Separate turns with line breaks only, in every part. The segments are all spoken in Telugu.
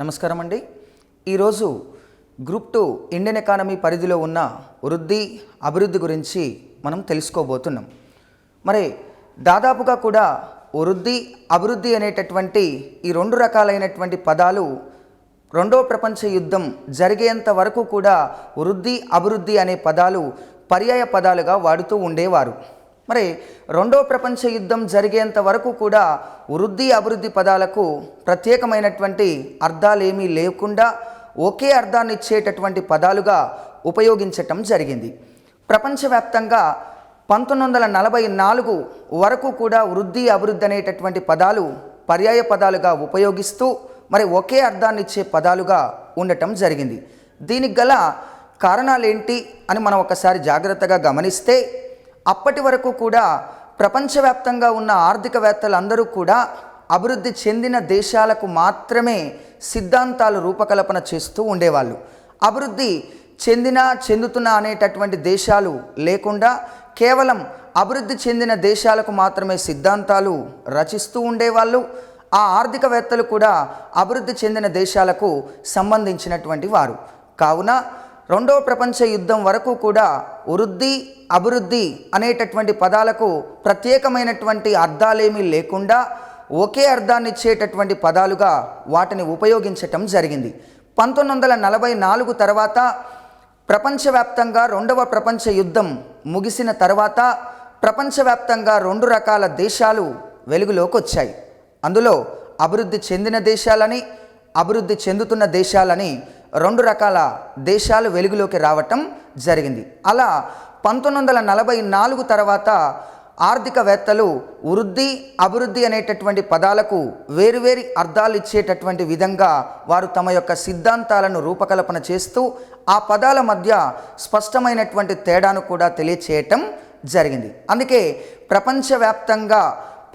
నమస్కారం అండి. ఈరోజు గ్రూప్ 2 ఇండియన్ ఎకానమీ పరిధిలో ఉన్న వృద్ధి అభివృద్ధి గురించి మనం తెలుసుకోబోతున్నాం. మరి దాదాపుగా కూడా వృద్ధి అభివృద్ధి అనేటటువంటి ఈ రెండు రకాలైనటువంటి పదాలు రెండో ప్రపంచ యుద్ధం జరిగేంత వరకు కూడా వృద్ధి అభివృద్ధి అనే పదాలు పర్యాయ పదాలుగా వాడుతూ ఉండేవారు. మరి రెండో ప్రపంచ యుద్ధం జరిగేంత వరకు కూడా వృద్ధి అభివృద్ధి పదాలకు ప్రత్యేకమైనటువంటి అర్థాలేమీ లేకుండా ఒకే అర్థాన్ని ఇచ్చేటటువంటి పదాలుగా ఉపయోగించటం జరిగింది. ప్రపంచవ్యాప్తంగా 1944 వరకు కూడా వృద్ధి అభివృద్ధి అనేటటువంటి పదాలు పర్యాయ పదాలుగా ఉపయోగిస్తూ మరి ఒకే అర్థాన్ని ఇచ్చే పదాలుగా ఉండటం జరిగింది. దీనికి గల కారణాలేంటి అని మనం ఒకసారి జాగ్రత్తగా గమనిస్తే, అప్పటి వరకు కూడా ప్రపంచవ్యాప్తంగా ఉన్న ఆర్థికవేత్తలందరూ కూడా అభివృద్ధి చెందిన దేశాలకు మాత్రమే సిద్ధాంతాలు రూపకల్పన చేస్తూ ఉండేవాళ్ళు. అభివృద్ధి చెందుతున్న అనేటటువంటి దేశాలు లేకుండా కేవలం అభివృద్ధి చెందిన దేశాలకు మాత్రమే సిద్ధాంతాలు రచిస్తూ ఉండేవాళ్ళు. ఆ ఆర్థికవేత్తలు కూడా అభివృద్ధి చెందిన దేశాలకు సంబంధించినటువంటి వారు. కావున రెండవ ప్రపంచ యుద్ధం వరకు కూడా వృద్ధి అభివృద్ధి అనేటటువంటి పదాలకు ప్రత్యేకమైనటువంటి అర్థాలేమీ లేకుండా ఒకే అర్థాన్ని ఇచ్చేటటువంటి పదాలుగా వాటిని ఉపయోగించటం జరిగింది. 1944 తర్వాత ప్రపంచవ్యాప్తంగా రెండవ ప్రపంచ యుద్ధం ముగిసిన తర్వాత ప్రపంచవ్యాప్తంగా రెండు రకాల దేశాలు వెలుగులోకి వచ్చాయి. అందులో అభివృద్ధి చెందిన దేశాలని, అభివృద్ధి చెందుతున్న దేశాలని రెండు రకాల దేశాలు వెలుగులోకి రావటం జరిగింది. అలా 1944 తర్వాత ఆర్థికవేత్తలు వృద్ధి అభివృద్ధి అనేటటువంటి పదాలకు వేరువేరు అర్థాలు ఇచ్చేటటువంటి విధంగా వారు తమ యొక్క సిద్ధాంతాలను రూపకల్పన చేస్తూ ఆ పదాల మధ్య స్పష్టమైనటువంటి తేడాను కూడా తెలియచేయటం జరిగింది. అందుకే ప్రపంచవ్యాప్తంగా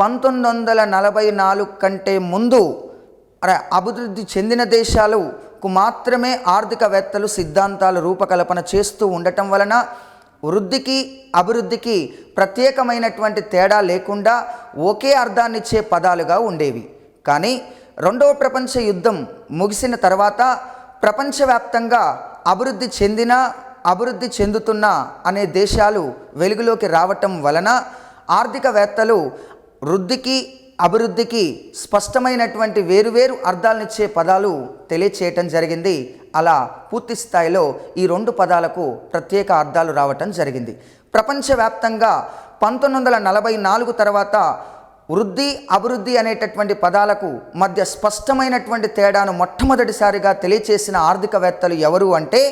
1944 కంటే ముందు అభివృద్ధి చెందిన దేశాలకు మాత్రమే ఆర్థికవేత్తలు సిద్ధాంతాలు రూపకల్పన చేస్తూ ఉండటం వలన వృద్ధికి అభివృద్ధికి ప్రత్యేకమైనటువంటి తేడా లేకుండా ఒకే అర్థాన్ని ఇచ్చే పదాలుగా ఉండేవి. కానీ రెండవ ప్రపంచ యుద్ధం ముగిసిన తర్వాత ప్రపంచవ్యాప్తంగా అభివృద్ధి చెందిన అభివృద్ధి చెందుతున్న అనే దేశాలు వెలుగులోకి రావటం వలన ఆర్థికవేత్తలు వృద్ధికి అభివృద్ధికి స్పష్టమైనటువంటి వేరువేరు అర్థాలనిచ్చే పదాలు తెలియచేయటం జరిగింది. అలా పూర్తి స్థాయిలో ఈ రెండు పదాలకు ప్రత్యేక అర్థాలు రావటం జరిగింది. ప్రపంచవ్యాప్తంగా 1944 తర్వాత వృద్ధి అభివృద్ధి అనేటటువంటి పదాలకు మధ్య స్పష్టమైనటువంటి తేడాను మొట్టమొదటిసారిగా తెలియచేసిన ఆర్థికవేత్తలు ఎవరు అంటే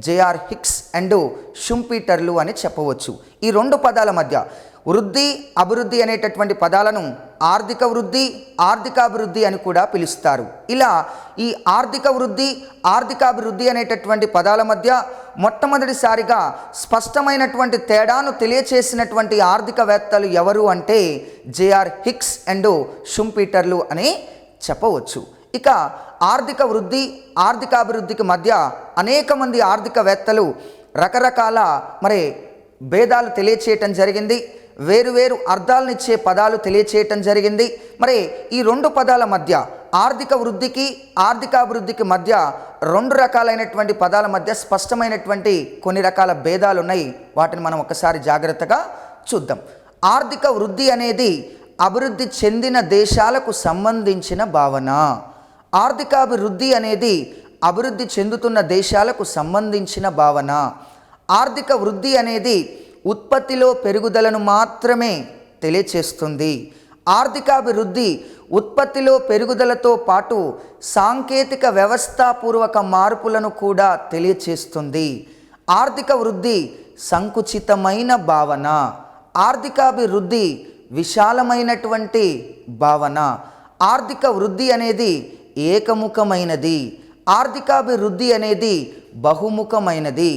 జేఆర్ హిక్స్ అండ్ షుంపీటర్లు అని చెప్పవచ్చు. ఈ రెండు పదాల మధ్య వృద్ధి అభివృద్ధి అనేటటువంటి పదాలను ఆర్థిక వృద్ధి ఆర్థికాభివృద్ధి అని కూడా పిలుస్తారు. ఇలా ఈ ఆర్థిక వృద్ధి ఆర్థికాభివృద్ధి అనేటటువంటి పదాల మధ్య మొట్టమొదటిసారిగా స్పష్టమైనటువంటి తేడాను తెలియచేసినటువంటి ఆర్థికవేత్తలు ఎవరు అంటే జేఆర్ హిక్స్ అండ్ షుంపీటర్లు అని చెప్పవచ్చు. ఇక ఆర్థిక వృద్ధి ఆర్థికాభివృద్ధికి మధ్య అనేక మంది ఆర్థికవేత్తలు రకరకాల భేదాలు తెలియచేయటం జరిగింది. వేరువేరు అర్థాలనిచ్చే పదాలు తెలియచేయటం జరిగింది. మరి ఈ రెండు పదాల మధ్య ఆర్థిక వృద్ధికి ఆర్థికాభివృద్ధికి మధ్య రెండు రకాలైనటువంటి పదాల మధ్య స్పష్టమైనటువంటి కొన్ని రకాల భేదాలు ఉన్నాయి. వాటిని మనం ఒకసారి జాగ్రత్తగా చూద్దాం. ఆర్థిక వృద్ధి అనేది అభివృద్ధి చెందిన దేశాలకు సంబంధించిన భావన. ఆర్థికాభివృద్ధి అనేది అభివృద్ధి చెందుతున్న దేశాలకు సంబంధించిన భావన. ఆర్థిక వృద్ధి అనేది ఉత్పత్తిలో పెరుగుదలను మాత్రమే తెలియచేస్తుంది. ఆర్థికాభివృద్ధి ఉత్పత్తిలో పెరుగుదలతో పాటు సాంకేతిక వ్యవస్థాపూర్వక మార్పులను కూడా తెలియచేస్తుంది. ఆర్థిక వృద్ధి సంకుచితమైన భావన, ఆర్థికాభివృద్ధి విశాలమైనటువంటి భావన. ఆర్థిక వృద్ధి అనేది ఏకముఖమైనది, ఆర్థికాభివృద్ధి అనేది బహుముఖమైనది.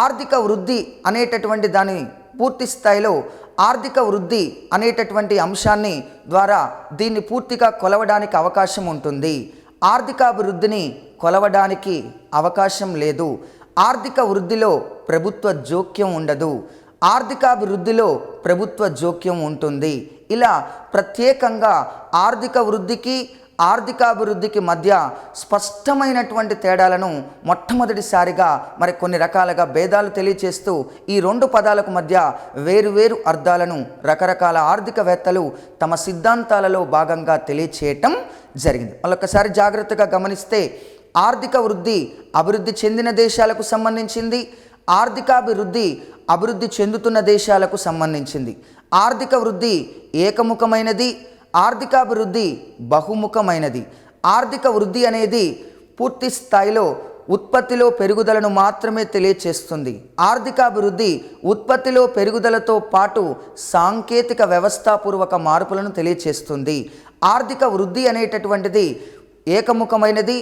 ఆర్థిక వృద్ధి అనేటటువంటి దాని పూర్తి స్థాయిలో ఆర్థిక వృద్ధి అనేటటువంటి అంశాన్ని ద్వారా దీన్ని పూర్తిగా కొలవడానికి అవకాశం ఉంటుంది. ఆర్థికాభివృద్ధిని కొలవడానికి అవకాశం లేదు. ఆర్థిక వృద్ధిలో ప్రభుత్వ జోక్యం ఉండదు, ఆర్థికాభివృద్ధిలో ప్రభుత్వ జోక్యం ఉంటుంది. ఇలా ప్రత్యేకంగా ఆర్థిక వృద్ధికి ఆర్థికాభివృద్ధికి మధ్య స్పష్టమైనటువంటి తేడాలను మొట్టమొదటిసారిగా మరి కొన్ని రకాలుగా భేదాలు తెలియచేస్తూ ఈ రెండు పదాలకు మధ్య వేరువేరు అర్థాలను రకరకాల ఆర్థికవేత్తలు తమ సిద్ధాంతాలలో భాగంగా తెలియచేయటం జరిగింది. మళ్ళొకసారి జాగ్రత్తగా గమనిస్తే ఆర్థిక వృద్ధి అభివృద్ధి చెందిన దేశాలకు సంబంధించింది, ఆర్థికాభివృద్ధి అభివృద్ధి చెందుతున్న దేశాలకు సంబంధించింది. ఆర్థిక వృద్ధి ఏకముఖమైనది, ఆర్థికాభివృద్ధి బహుముఖమైనది. ఆర్థిక వృద్ధి అనేది పూర్తి స్థాయిలో ఉత్పత్తిలో పెరుగుదలను మాత్రమే తెలియచేస్తుంది. ఆర్థికాభివృద్ధి ఉత్పత్తిలో పెరుగుదలతో పాటు సాంకేతిక వ్యవస్థాపూర్వక మార్పులను తెలియచేస్తుంది. ఆర్థిక వృద్ధి అనేటటువంటిది ఏకముఖమైనది,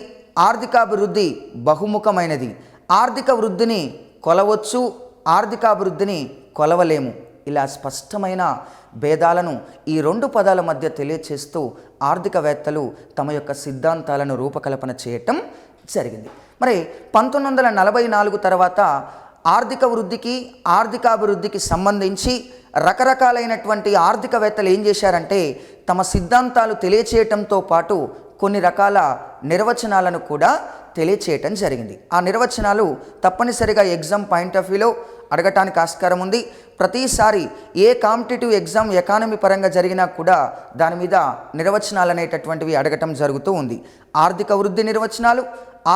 ఆర్థికాభివృద్ధి బహుముఖమైనది. ఆర్థిక వృద్ధిని కొలవచ్చు, ఆర్థికాభివృద్ధిని కొలవలేము. ఇలా స్పష్టమైన భేదాలను ఈ రెండు పదాల మధ్య తెలియచేస్తూ ఆర్థికవేత్తలు తమ యొక్క సిద్ధాంతాలను రూపకల్పన చేయటం జరిగింది. మరి 1944 తర్వాత ఆర్థిక వృద్ధికి ఆర్థికాభివృద్ధికి సంబంధించి రకరకాలైనటువంటి ఆర్థికవేత్తలు ఏం చేశారంటే తమ సిద్ధాంతాలు తెలియచేయటంతో పాటు కొన్ని రకాల నిర్వచనాలను కూడా తెలియచేయటం జరిగింది. ఆ నిర్వచనాలు తప్పనిసరిగా ఎగ్జామ్ పాయింట్ ఆఫ్ వ్యూలో అడగటానికి ఆస్కారం ఉంది. ప్రతిసారి ఏ కాంపిటేటివ్ ఎగ్జామ్ ఎకానమీ పరంగా జరిగినా కూడా దాని మీద నిర్వచనాలు అనేటటువంటివి అడగటం జరుగుతూ ఉంది. ఆర్థిక వృద్ధి నిర్వచనాలు,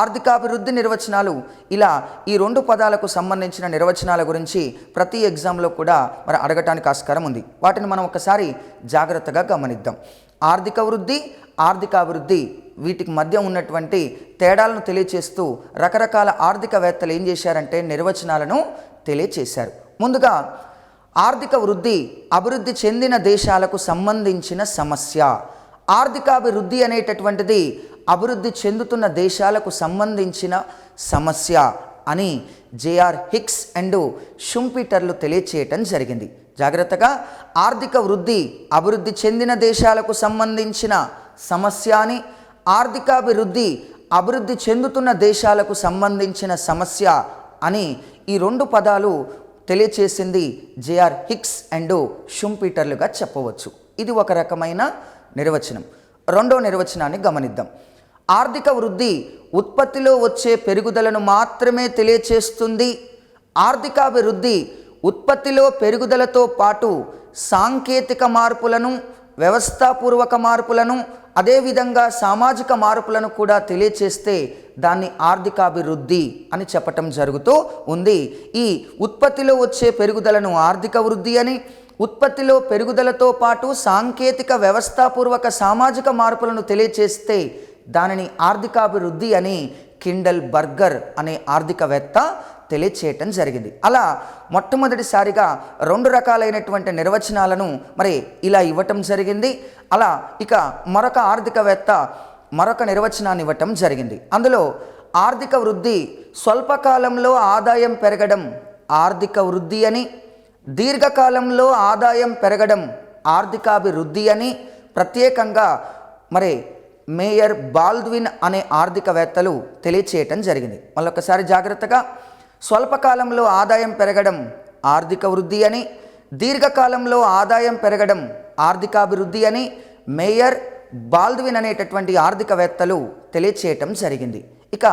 ఆర్థికాభివృద్ధి నిర్వచనాలు, ఇలా ఈ రెండు పదాలకు సంబంధించిన నిర్వచనాల గురించి ప్రతి ఎగ్జామ్లో కూడా మరి అడగటానికి ఆస్కారం ఉంది. వాటిని మనం ఒకసారి జాగ్రత్తగా గమనిద్దాం. ఆర్థిక వృద్ధి, ఆర్థికాభివృద్ధి వీటికి మధ్య ఉన్నటువంటి తేడాలను తెలియచేస్తూ రకరకాల ఆర్థికవేత్తలు ఏం చేశారంటే నిర్వచనాలను తెలియచేశారు. ముందుగా ఆర్థిక వృద్ధి అభివృద్ధి చెందిన దేశాలకు సంబంధించిన సమస్య. ఆర్థికాభివృద్ధి అనేటటువంటిది అభివృద్ధి చెందుతున్న దేశాలకు సంబంధించిన సమస్య అని జేఆర్ హిక్స్ అండ్ షుంపీటర్లు తెలియచేయటం జరిగింది. జాగ్రత్తగా ఆర్థిక వృద్ధి అభివృద్ధి చెందిన దేశాలకు సంబంధించిన సమస్య అని, ఆర్థికాభివృద్ధి అభివృద్ధి చెందుతున్న దేశాలకు సంబంధించిన సమస్య అని ఈ రెండు పదాలు తెలియచేసింది జేఆర్ హిక్స్ అండ్ షుంపీటర్లుగా చెప్పవచ్చు. ఇది ఒక రకమైన నిర్వచనం. రెండో నిర్వచనాన్ని గమనిద్దాం. ఆర్థిక వృద్ధి ఉత్పత్తిలో వచ్చే పెరుగుదలను మాత్రమే తెలియచేస్తుంది. ఆర్థికాభివృద్ధి ఉత్పత్తిలో పెరుగుదలతో పాటు సాంకేతిక మార్పులను, వ్యవస్థాపూర్వక మార్పులను, అదేవిధంగా సామాజిక మార్పులను కూడా తెలియచేస్తే దాన్ని ఆర్థికాభివృద్ధి అని చెప్పటం జరుగుతూ ఉంది. ఈ ఉత్పత్తిలో వచ్చే పెరుగుదలను ఆర్థిక వృద్ధి అని, ఉత్పత్తిలో పెరుగుదలతో పాటు సాంకేతిక వ్యవస్థాపూర్వక సామాజిక మార్పులను తెలియచేస్తే దానిని ఆర్థికాభివృద్ధి అని కిండల్ బర్గర్ అనే ఆర్థికవేత్త తెలియచేయటం జరిగింది. అలా మొట్టమొదటిసారిగా రెండు రకాలైనటువంటి నిర్వచనాలను మరి ఇలా ఇవ్వటం జరిగింది. అలా ఇక మరొక ఆర్థికవేత్త మరొక నిర్వచనాన్ని ఇవ్వటం జరిగింది. అందులో ఆర్థిక వృద్ధి స్వల్పకాలంలో ఆదాయం పెరగడం ఆర్థిక వృద్ధి అని, దీర్ఘకాలంలో ఆదాయం పెరగడం ఆర్థికాభివృద్ధి అని ప్రత్యేకంగా మరి మేయర్ బాల్డ్విన్ అనే ఆర్థికవేత్తలు తెలియచేయటం జరిగింది. మళ్ళొకసారి జాగ్రత్తగా స్వల్పకాలంలో ఆదాయం పెరగడం ఆర్థిక వృద్ధి అని, దీర్ఘకాలంలో ఆదాయం పెరగడం ఆర్థికాభివృద్ధి అని మేయర్ బాల్డ్విన్ అనేటటువంటి ఆర్థికవేత్తలు తెలియచేయటం జరిగింది. ఇక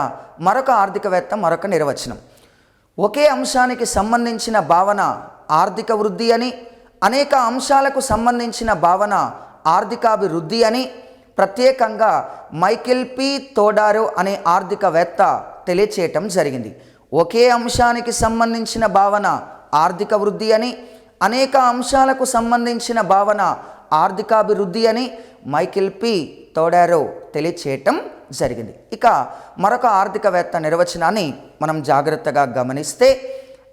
మరొక ఆర్థికవేత్త మరొక నిర్వచనం. ఒకే అంశానికి సంబంధించిన భావన ఆర్థిక వృద్ధి అని, అనేక అంశాలకు సంబంధించిన భావన ఆర్థికాభివృద్ధి అని ప్రత్యేకంగా మైకెల్ పి తోడారో అనే ఆర్థికవేత్త తెలియచేయటం జరిగింది. ఒకే అంశానికి సంబంధించిన భావన ఆర్థిక వృద్ధి అని, అనేక అంశాలకు సంబంధించిన భావన ఆర్థికాభివృద్ధి అని మైకెల్ పి తోడారో తెలియచేయటం జరిగింది. ఇక మరొక ఆర్థికవేత్త నిర్వచనాన్ని మనం జాగ్రత్తగా గమనిస్తే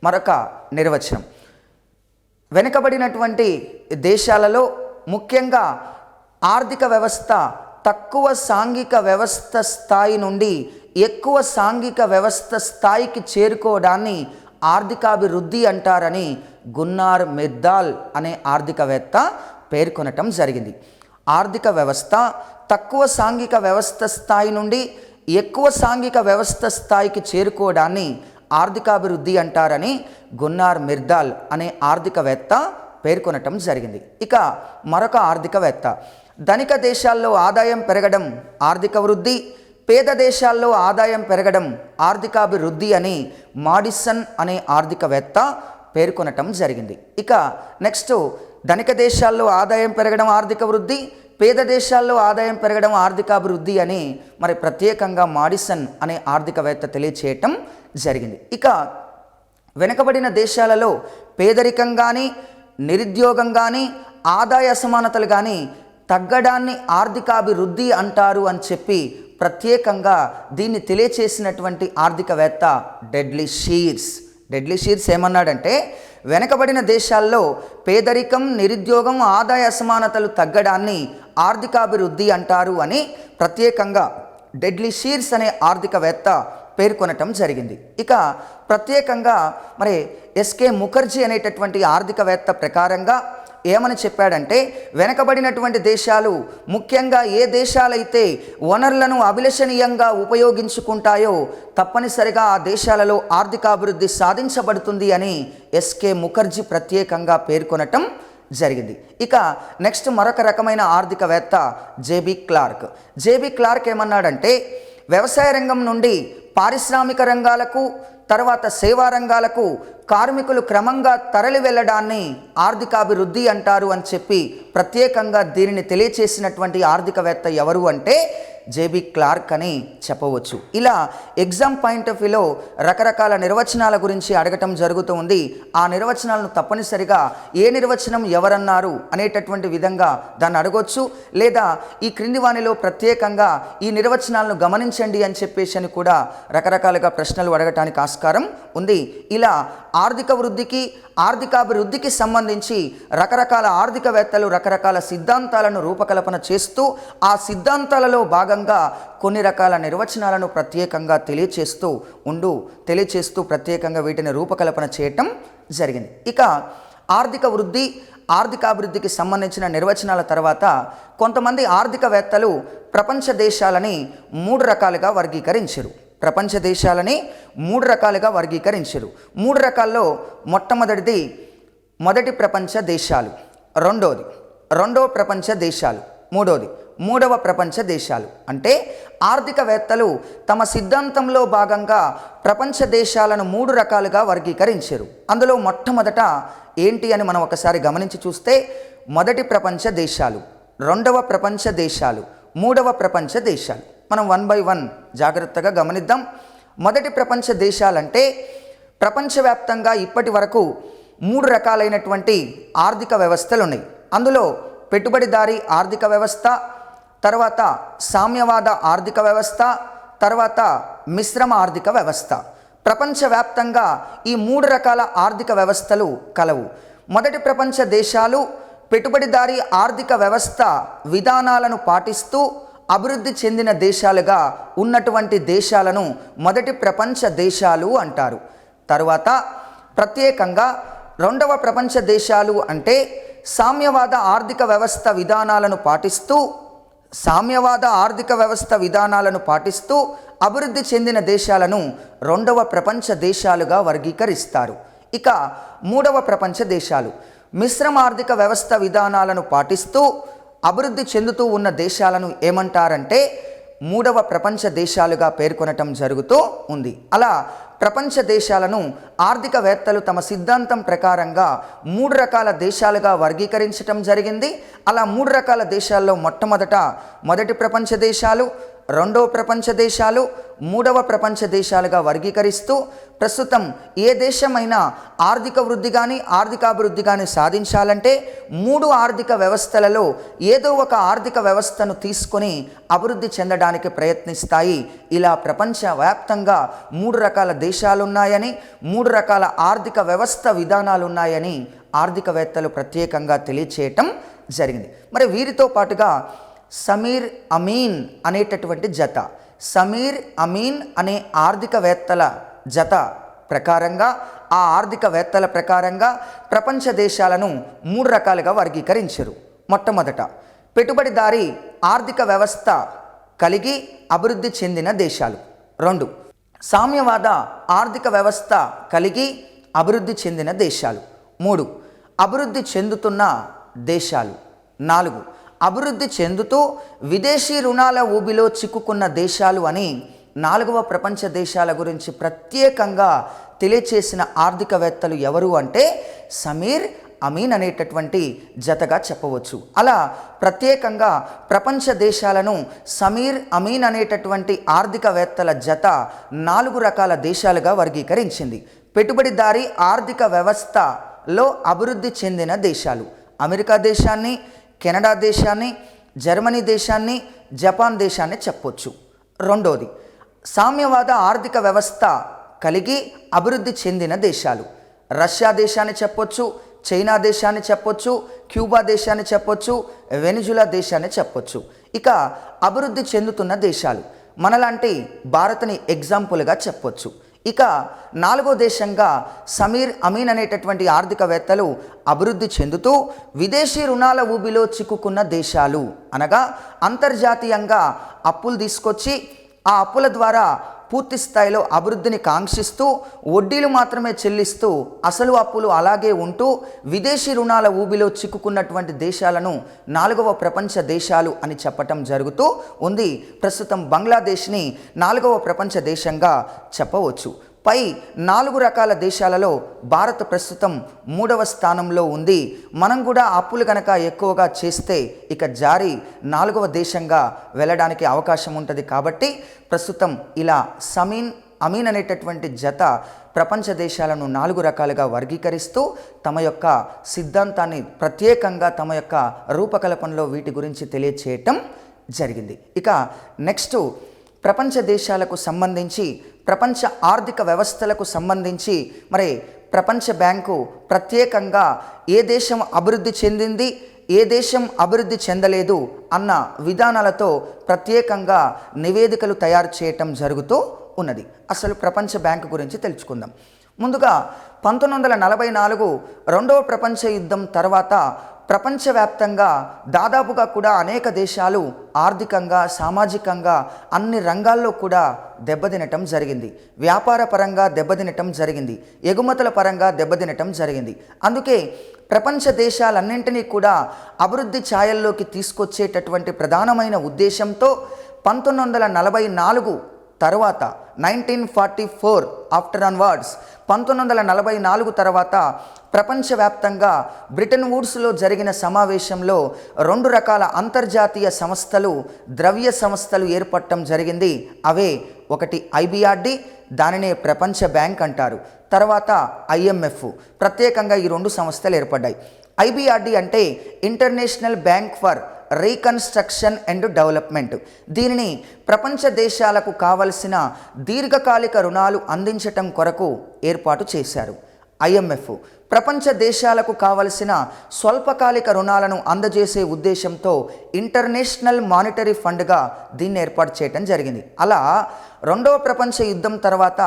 మరొక నిర్వచనం, వెనుకబడినటువంటి దేశాలలో ముఖ్యంగా ఆర్థిక వ్యవస్థ తక్కువ సాంఘిక వ్యవస్థ స్థాయి నుండి ఎక్కువ సాంఘిక వ్యవస్థ స్థాయికి చేరుకోవడాన్ని ఆర్థికాభివృద్ధి అంటారని గున్నార్ మిర్దాల్ అనే ఆర్థికవేత్త పేర్కొనటం జరిగింది. ఆర్థిక వ్యవస్థ తక్కువ సాంఘిక వ్యవస్థ స్థాయి నుండి ఎక్కువ సాంఘిక వ్యవస్థ స్థాయికి చేరుకోవడాన్ని ఆర్థికాభివృద్ధి అంటారని గున్నార్ మిర్దాల్ అనే ఆర్థికవేత్త పేర్కొనటం జరిగింది. ఇక మరొక ఆర్థికవేత్త ధనిక దేశాల్లో ఆదాయం పెరగడం ఆర్థిక వృద్ధి, పేద దేశాల్లో ఆదాయం పెరగడం ఆర్థికాభివృద్ధి అని మాడిసన్ అనే ఆర్థికవేత్త పేర్కొనటం జరిగింది. ఇక నెక్స్ట్, ధనిక దేశాల్లో ఆదాయం పెరగడం ఆర్థిక వృద్ధి, పేద దేశాల్లో ఆదాయం పెరగడం ఆర్థికాభివృద్ధి అని మరి ప్రత్యేకంగా మాడిసన్ అనే ఆర్థికవేత్త తెలియచేయటం జరిగింది. ఇక వెనుకబడిన దేశాలలో పేదరికం కానీ, నిరుద్యోగం కానీ, ఆదాయ అసమానతలు కానీ తగ్గడాన్ని ఆర్థికాభివృద్ధి అంటారు అని చెప్పి ప్రత్యేకంగా దీన్ని తెలియచేసినటువంటి ఆర్థికవేత్త డెడ్లీ షీర్స్ ఏమన్నాడంటే, వెనుకబడిన దేశాల్లో పేదరికం, నిరుద్యోగం, ఆదాయ అసమానతలు తగ్గడాన్ని ఆర్థికాభివృద్ధి అంటారు అని ప్రత్యేకంగా డెడ్లీ షీర్స్ అనే ఆర్థికవేత్త పేర్కొనటం జరిగింది. ఇక ప్రత్యేకంగా మరి ఎస్కే ముఖర్జీ అనేటటువంటి ఆర్థికవేత్త ప్రకారంగా ఏమని చెప్పాడంటే, వెనకబడినటువంటి దేశాలు, ముఖ్యంగా ఏ దేశాలైతే వనరులను అభిలషణీయంగా ఉపయోగించుకుంటాయో తప్పనిసరిగా ఆ దేశాలలో ఆర్థికాభివృద్ధి సాధించబడుతుంది అని ఎస్కే ముఖర్జీ ప్రత్యేకంగా పేర్కొనటం జరిగింది. ఇక నెక్స్ట్ మరొక రకమైన ఆర్థికవేత్త జేబీ క్లార్క్ ఏమన్నాడంటే, వ్యవసాయ రంగం నుండి పారిశ్రామిక రంగాలకు, తర్వాత సేవా రంగాలకు కార్మికులు క్రమంగా తరలి వెళ్ళడాన్ని ఆర్థికాభివృద్ధి అంటారు అని చెప్పి ప్రత్యేకంగా దీనిని తెలియచేసినటువంటి ఆర్థికవేత్త ఎవరు అంటే జేబీ క్లార్క్ అని చెప్పవచ్చు. ఇలా ఎగ్జామ్ పాయింట్ ఆఫ్ వ్యూలో రకరకాల నిర్వచనాల గురించి అడగటం జరుగుతూ ఉంది. ఆ నిర్వచనాలను తప్పనిసరిగా ఏ నిర్వచనం ఎవరన్నారు అనేటటువంటి విధంగా దాన్ని అడగొచ్చు, లేదా ఈ క్రింది వానిలో ప్రత్యేకంగా ఈ నిర్వచనాలను గమనించండి అని చెప్పేసి కూడా రకరకాలుగా ప్రశ్నలు అడగటానికి ఆస్కారం ఉంది. ఇలా ఆర్థిక వృద్ధికి, ఆర్థికాభివృద్ధికి సంబంధించి రకరకాల ఆర్థికవేత్తలు రకరకాల సిద్ధాంతాలను రూపకల్పన చేస్తూ ఆ సిద్ధాంతాలలో భాగంగా కొన్ని రకాల నిర్వచనాలను ప్రత్యేకంగా తెలియచేస్తూ ప్రత్యేకంగా వీటిని రూపకల్పన చేయటం జరిగింది. ఇక ఆర్థిక వృద్ధి, ఆర్థికాభివృద్ధికి సంబంధించిన నిర్వచనాల తర్వాత కొంతమంది ఆర్థికవేత్తలు ప్రపంచ దేశాలని మూడు రకాలుగా వర్గీకరించారు. మూడు రకాల్లో మొట్టమొదటిది మొదటి ప్రపంచ దేశాలు, రెండవ ప్రపంచ దేశాలు, మూడవ ప్రపంచ దేశాలు. అంటే ఆర్థికవేత్తలు తమ సిద్ధాంతంలో భాగంగా ప్రపంచ దేశాలను మూడు రకాలుగా వర్గీకరించారు. అందులో మొట్టమొదట ఏంటి అని మనం ఒకసారి గమనించి చూస్తే, మొదటి ప్రపంచ దేశాలు, రెండవ ప్రపంచ దేశాలు, మూడవ ప్రపంచ దేశాలు. మనం 1 by 1 జాగ్రత్తగా గమనిద్దాం. మొదటి ప్రపంచ దేశాలంటే ప్రపంచవ్యాప్తంగా ఇప్పటి వరకు మూడు రకాలైనటువంటి ఆర్థిక వ్యవస్థలు ఉన్నాయి. అందులో పెట్టుబడిదారీ ఆర్థిక వ్యవస్థ, తర్వాత సామ్యవాద ఆర్థిక వ్యవస్థ, తర్వాత మిశ్రమ ఆర్థిక వ్యవస్థ. ప్రపంచవ్యాప్తంగా ఈ మూడు రకాల ఆర్థిక వ్యవస్థలు కలవు. మొదటి ప్రపంచ దేశాలు పెట్టుబడిదారీ ఆర్థిక వ్యవస్థ విధానాలను పాటిస్తూ అభివృద్ధి చెందిన దేశాలుగా ఉన్నటువంటి దేశాలను మొదటి ప్రపంచ దేశాలు అంటారు. తరువాత ప్రత్యేకంగా రెండవ ప్రపంచ దేశాలు అంటే సామ్యవాద ఆర్థిక వ్యవస్థ విధానాలను పాటిస్తూ అభివృద్ధి చెందిన దేశాలను రెండవ ప్రపంచ దేశాలుగా వర్గీకరిస్తారు. ఇక మూడవ ప్రపంచ దేశాలు మిశ్రమ ఆర్థిక వ్యవస్థ విధానాలను పాటిస్తూ అభివృద్ధి చెందుతూ ఉన్న దేశాలను ఏమంటారంటే మూడవ ప్రపంచ దేశాలుగా పేర్కొనటం జరుగుతూ ఉంది. అలా ప్రపంచ దేశాలను ఆర్థికవేత్తలు తమ సిద్ధాంతం ప్రకారంగా మూడు రకాల దేశాలుగా వర్గీకరించటం జరిగింది. అలా మూడు రకాల దేశాల్లో మొదటి ప్రపంచ దేశాలు, రెండవ ప్రపంచ దేశాలు, మూడవ ప్రపంచ దేశాలుగా వర్గీకరిస్తూ ప్రస్తుతం ఏ దేశమైనా ఆర్థిక వృద్ధి కానీ ఆర్థికాభివృద్ధి కానీ సాధించాలంటే మూడు ఆర్థిక వ్యవస్థలలో ఏదో ఒక ఆర్థిక వ్యవస్థను తీసుకొని అభివృద్ధి చెందడానికి ప్రయత్నిస్తాయి. ఇలా ప్రపంచవ్యాప్తంగా మూడు రకాల దేశాలున్నాయని, మూడు రకాల ఆర్థిక వ్యవస్థ విధానాలున్నాయని ఆర్థికవేత్తలు ప్రత్యేకంగా తెలియచేయటం జరిగింది. మరి వీరితో పాటుగా సమీర్ అమీన్ అనే ఆర్థికవేత్తల జత ప్రకారంగా ప్రపంచ దేశాలను మూడు రకాలుగా వర్గీకరించారు. మొట్టమొదట పెట్టుబడిదారీ ఆర్థిక వ్యవస్థ కలిగి అభివృద్ధి చెందిన దేశాలు, 2 సామ్యవాద ఆర్థిక వ్యవస్థ కలిగి అభివృద్ధి చెందిన దేశాలు, 3 అభివృద్ధి చెందుతున్న దేశాలు, 4 అభివృద్ధి చెందుతూ విదేశీ రుణాల ఊబిలో చిక్కుకున్న దేశాలు అని 4వ ప్రపంచ దేశాల గురించి ప్రత్యేకంగా తెలియచేసిన ఆర్థికవేత్తలు ఎవరు అంటే సమీర్ అమీన్ అనేటటువంటి జతగా చెప్పవచ్చు. అలా ప్రత్యేకంగా ప్రపంచ దేశాలను సమీర్ అమీన్ అనేటటువంటి ఆర్థికవేత్తల జత 4 రకాల దేశాలుగా వర్గీకరించింది. పెట్టుబడిదారీ ఆర్థిక వ్యవస్థలో అభివృద్ధి చెందిన దేశాలు అమెరికా దేశాన్ని, కెనడా దేశాన్ని, జర్మనీ దేశాన్ని, జపాన్ దేశాన్ని చెప్పొచ్చు. రెండోది సామ్యవాద ఆర్థిక వ్యవస్థ కలిగి అభివృద్ధి చెందిన దేశాలు రష్యా దేశాన్ని చెప్పొచ్చు, చైనా దేశాన్ని చెప్పొచ్చు, క్యూబా దేశాన్ని చెప్పొచ్చు, వెనిజులా దేశాన్ని చెప్పొచ్చు. ఇక అభివృద్ధి చెందుతున్న దేశాలు మనలాంటి భారత్ని ఎగ్జాంపుల్గా చెప్పొచ్చు. ఇక 4వ దేశంగా సమీర్ అమీన్ అనేటటువంటి ఆర్థికవేత్తలు అభివృద్ధి చెందుతూ విదేశీ రుణాల ఊబిలో చిక్కుకున్న దేశాలు అనగా అంతర్జాతీయంగా అప్పులు తీసుకొచ్చి ఆ అప్పుల ద్వారా పూర్తి స్థాయిలో అభివృద్ధిని కాంక్షిస్తూ వడ్డీలు మాత్రమే చెల్లిస్తూ అసలు అప్పులు అలాగే ఉంటూ విదేశీ రుణాల ఊబిలో చిక్కుకున్నటువంటి దేశాలను 4వ ప్రపంచ దేశాలు అని చెప్పటం జరుగుతూ ఉంది. ప్రస్తుతం బంగ్లాదేశ్ని 4వ ప్రపంచ దేశంగా చెప్పవచ్చు. పై 4 రకాల దేశాలలో భారత్ ప్రస్తుతం 3వ స్థానంలో ఉంది. మనం కూడా అప్పులు కనుక ఎక్కువగా చేస్తే ఇక జారి 4వ దేశంగా వెళ్ళడానికి అవకాశం ఉంటుంది. కాబట్టి ప్రస్తుతం ఇలా అమీన్ అనేటటువంటి జత ప్రపంచ దేశాలను 4 రకాలుగా వర్గీకరిస్తూ తమ యొక్క సిద్ధాంతాన్ని ప్రత్యేకంగా తమ యొక్క రూపకల్పనలో వీటి గురించి తెలియచేయటం జరిగింది. ఇక నెక్స్ట్ ప్రపంచ దేశాలకు సంబంధించి ప్రపంచ ఆర్థిక వ్యవస్థలకు సంబంధించి మరి ప్రపంచ బ్యాంకు ప్రత్యేకంగా ఏ దేశం అభివృద్ధి చెందింది, ఏ దేశం అభివృద్ధి చెందలేదు అన్న విధానాలతో ప్రత్యేకంగా నివేదికలు తయారు చేయటం జరుగుతూ ఉన్నది. అసలు ప్రపంచ బ్యాంకు గురించి తెలుసుకుందాం. ముందుగా 1944 రెండవ ప్రపంచ యుద్ధం తర్వాత ప్రపంచవ్యాప్తంగా దాదాపుగా కూడా అనేక దేశాలు ఆర్థికంగా, సామాజికంగా అన్ని రంగాల్లో కూడా దెబ్బతినటం జరిగింది. వ్యాపార పరంగా దెబ్బతినటం జరిగింది, ఎగుమతుల పరంగా దెబ్బతినటం జరిగింది. అందుకే ప్రపంచ దేశాలన్నింటినీ కూడా అభివృద్ధి ఛాయల్లోకి తీసుకొచ్చేటటువంటి ప్రధానమైన ఉద్దేశంతో 1944 తర్వాత 1944 ఆఫ్టర్ అన్వర్డ్స్ 1944 తర్వాత ప్రపంచవ్యాప్తంగా బ్రిటన్ వుడ్స్లో జరిగిన సమావేశంలో 2 రకాల అంతర్జాతీయ సంస్థలు, ద్రవ్య సంస్థలు ఏర్పడటం జరిగింది. అవే ఒకటి IBRD, దానినే ప్రపంచ బ్యాంక్ అంటారు. తర్వాత IMF. ప్రత్యేకంగా ఈ 2 సంస్థలు ఏర్పడ్డాయి. IBRD అంటే international bank for reconstruction and development. దీనిని ప్రపంచ దేశాలకు కావలసిన దీర్ఘకాలిక రుణాలు అందించటం కొరకు ఏర్పాటు చేశారు. IMF ప్రపంచ దేశాలకు కావలసిన స్వల్పకాలిక రుణాలను అందజేసే ఉద్దేశంతో ఇంటర్నేషనల్ మానిటరీ ఫండ్గా దీన్ని ఏర్పాటు చేయడం జరిగింది. అలా రెండవ ప్రపంచ యుద్ధం తర్వాత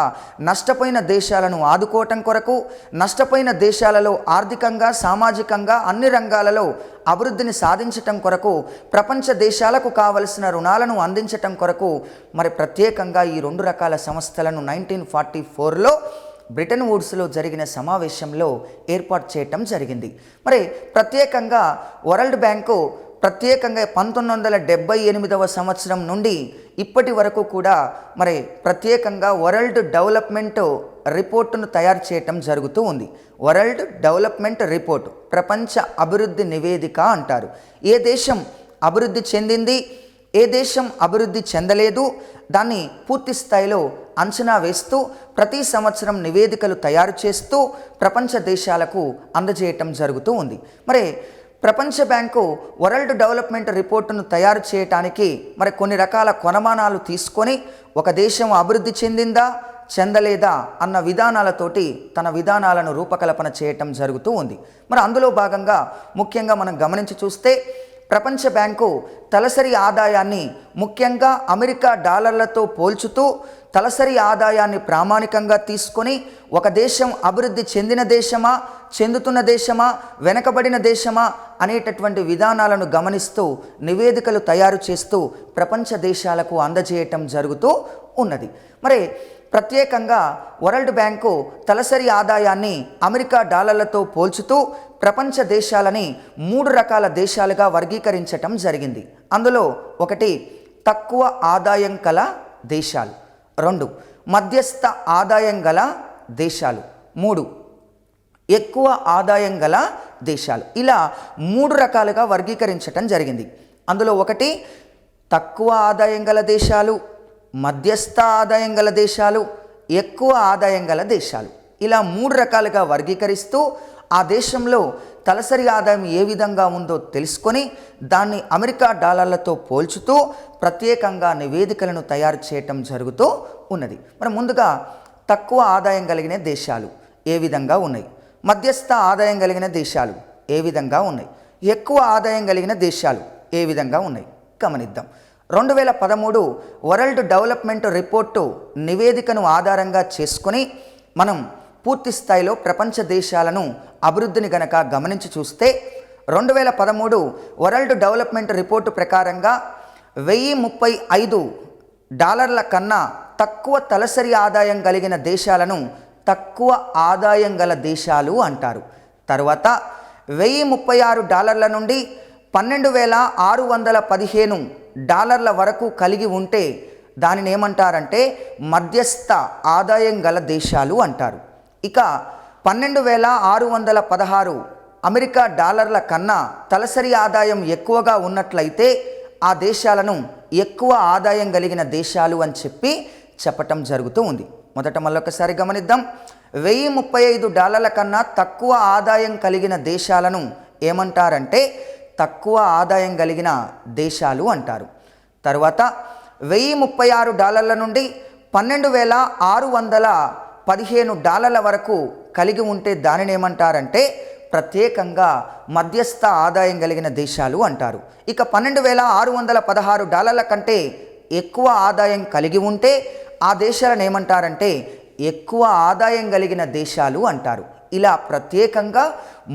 నష్టపోయిన దేశాలను ఆదుకోవటం కొరకు, నష్టపోయిన దేశాలలో ఆర్థికంగా, సామాజికంగా అన్ని రంగాలలో అభివృద్ధిని సాధించటం కొరకు, ప్రపంచ దేశాలకు కావలసిన రుణాలను అందించటం కొరకు మరి ప్రత్యేకంగా ఈ 2 రకాల సంస్థలను 1944లో బ్రిటన్ వుడ్స్లో జరిగిన సమావేశంలో ఏర్పాటు చేయటం జరిగింది. మరి ప్రత్యేకంగా వరల్డ్ బ్యాంకు ప్రత్యేకంగా 1978వ సంవత్సరం నుండి ఇప్పటి వరకు కూడా మరి ప్రత్యేకంగా వరల్డ్ డెవలప్మెంట్ రిపోర్టును తయారు చేయటం జరుగుతూ ఉంది. వరల్డ్ డెవలప్మెంట్ రిపోర్ట్, ప్రపంచ అభివృద్ధి నివేదిక అంటారు. ఏ దేశం అభివృద్ధి చెందింది, ఏ దేశం అభివృద్ధి చెందలేదు, దాన్ని పూర్తి స్థాయిలో అంచనా వేస్తూ ప్రతి సంవత్సరం నివేదికలు తయారు చేస్తూ ప్రపంచ దేశాలకు అందజేయటం జరుగుతూ ఉంది. మరి ప్రపంచ బ్యాంకు వరల్డ్ డెవలప్మెంట్ రిపోర్టును తయారు చేయటానికి మరి కొన్ని రకాల కొలమానాలు తీసుకొని ఒక దేశం అభివృద్ధి చెందిందా, చెందలేదా అన్న విధానాలతోటి తన విధానాలను రూపకల్పన చేయటం జరుగుతూ ఉంది. మరి అందులో భాగంగా ముఖ్యంగా మనం గమనించి చూస్తే ప్రపంచ బ్యాంకు తలసరి ఆదాయాన్ని ముఖ్యంగా అమెరికా డాలర్లతో పోల్చుతూ తలసరి ఆదాయాన్ని ప్రామాణికంగా తీసుకొని ఒక దేశం అభివృద్ధి చెందిన దేశమా, చెందుతున్న దేశమా, వెనకబడిన దేశమా అనేటటువంటి విధానాలను గమనిస్తూ నివేదికలు తయారు చేస్తూ ప్రపంచ దేశాలకు అందజేయటం జరుగుతూ ఉన్నది. మరి ప్రత్యేకంగా వరల్డ్ బ్యాంకు తలసరి ఆదాయాన్ని అమెరికా డాలర్లతో పోల్చుతూ ప్రపంచ దేశాలని 3 రకాల దేశాలుగా వర్గీకరించటం జరిగింది. అందులో ఒకటి తక్కువ ఆదాయం గల దేశాలు, 2 మధ్యస్థ ఆదాయం గల దేశాలు, 3 ఎక్కువ ఆదాయం గల దేశాలు. ఇలా 3 రకాలుగా వర్గీకరించటం జరిగింది. అందులో ఒకటి తక్కువ ఆదాయం గల దేశాలు, మధ్యస్థ ఆదాయం గల దేశాలు, ఎక్కువ ఆదాయం గల దేశాలు. ఇలా 3 రకాలుగా వర్గీకరిస్తూ ఆ దేశంలో తలసరి ఆదాయం ఏ విధంగా ఉందో తెలుసుకొని దాన్ని అమెరికా డాలర్లతో పోల్చుతూ ప్రత్యేకంగా నివేదికలను తయారు చేయటం జరుగుతూ ఉన్నది. మరి ముందుగా తక్కువ ఆదాయం కలిగిన దేశాలు ఏ విధంగా ఉన్నాయి, మధ్యస్థ ఆదాయం కలిగిన దేశాలు ఏ విధంగా ఉన్నాయి, ఎక్కువ ఆదాయం కలిగిన దేశాలు ఏ విధంగా ఉన్నాయి గమనిద్దాం. 2013 వరల్డ్ డెవలప్మెంట్ రిపోర్టు నివేదికను ఆధారంగా చేసుకొని మనం పూర్తి స్థాయిలో ప్రపంచ దేశాలను అభివృద్ధిని గనక గమనించి చూస్తే 2013 వరల్డ్ డెవలప్మెంట్ రిపోర్టు ప్రకారంగా $1035 కన్నా తక్కువ తలసరి ఆదాయం కలిగిన దేశాలను తక్కువ ఆదాయం గల దేశాలు అంటారు. తర్వాత $1036 నుండి $12,615 వరకు కలిగి ఉంటే దానిని ఏమంటారంటే మధ్యస్థ ఆదాయం గల దేశాలు అంటారు. ఇక 12,616 అమెరికా డాలర్ల కన్నా తలసరి ఆదాయం ఎక్కువగా ఉన్నట్లయితే ఆ దేశాలను ఎక్కువ ఆదాయం కలిగిన దేశాలు అని చెప్పటం జరుగుతూ ఉంది. మొదట మళ్ళొకసారి గమనిద్దాం. $1035 కన్నా తక్కువ ఆదాయం కలిగిన దేశాలను ఏమంటారంటే తక్కువ ఆదాయం కలిగిన దేశాలు అంటారు. తర్వాత $1036 నుండి $12,615 వరకు కలిగి ఉంటే దానిని ఏమంటారంటే ప్రత్యేకంగా మధ్యస్థ ఆదాయం కలిగిన దేశాలు అంటారు. ఇక $12,616 కంటే ఎక్కువ ఆదాయం కలిగి ఉంటే ఆ దేశాలను ఏమంటారంటే ఎక్కువ ఆదాయం కలిగిన దేశాలు అంటారు. ఇలా ప్రత్యేకంగా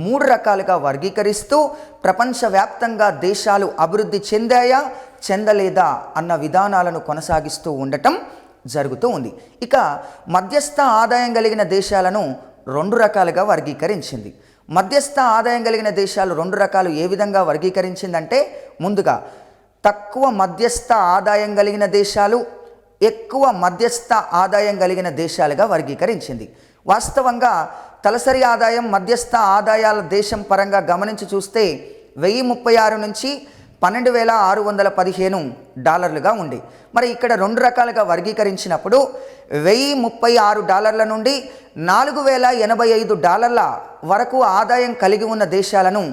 3 రకాలుగా వర్గీకరిస్తూ ప్రపంచవ్యాప్తంగా దేశాలు అభివృద్ధి చెందాయా చెందలేదా అన్న విధానాలను కొనసాగిస్తూ ఉండటం జరుగుతూ ఉంది. ఇక మధ్యస్థ ఆదాయం కలిగిన దేశాలను 2 రకాలుగా వర్గీకరించింది. మధ్యస్థ ఆదాయం కలిగిన దేశాలు 2 రకాలు ఏ విధంగా వర్గీకరించిందంటే ముందుగా తక్కువ మధ్యస్థ ఆదాయం కలిగిన దేశాలు, ఎక్కువ మధ్యస్థ ఆదాయం కలిగిన దేశాలుగా వర్గీకరించింది. వాస్తవంగా తలసరి ఆదాయం మధ్యస్థ ఆదాయాల దేశం పరంగా గమనించి చూస్తే 1036 నుంచి $12,615 ఉంది. మరి ఇక్కడ 2 రకాలుగా వర్గీకరించినప్పుడు $1036 నుండి $4,085 వరకు ఆదాయం కలిగి ఉన్న దేశాలను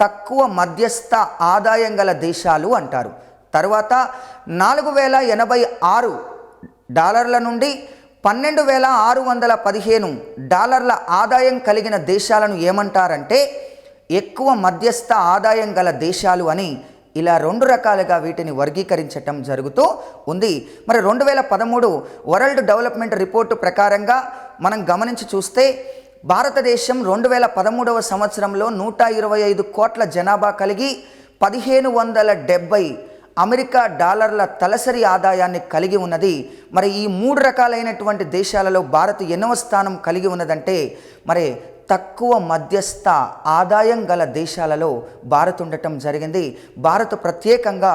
తక్కువ మధ్యస్థ ఆదాయం గల దేశాలు అంటారు. తర్వాత $4,086 నుండి $12,615 ఆదాయం కలిగిన దేశాలను ఏమంటారంటే ఎక్కువ మధ్యస్థ ఆదాయం గల దేశాలు అని ఇలా 2 రకాలుగా వీటిని వర్గీకరించటం జరుగుతూ ఉంది. మరి 2013 వరల్డ్ డెవలప్మెంట్ రిపోర్టు ప్రకారంగా మనం గమనించి చూస్తే భారతదేశం 2013వ సంవత్సరంలో 125 కోట్ల జనాభా కలిగి 1,570 అమెరికా డాలర్ల తలసరి ఆదాయాన్ని కలిగి ఉన్నది. మరి ఈ 3 రకాలైనటువంటి దేశాలలో భారత్ ఎన్నవ స్థానం కలిగి ఉన్నదంటే మరి తక్కువ మధ్యస్థ ఆదాయం గల దేశాలలో భారత్ ఉండటం జరిగింది. భారత్ ప్రత్యేకంగా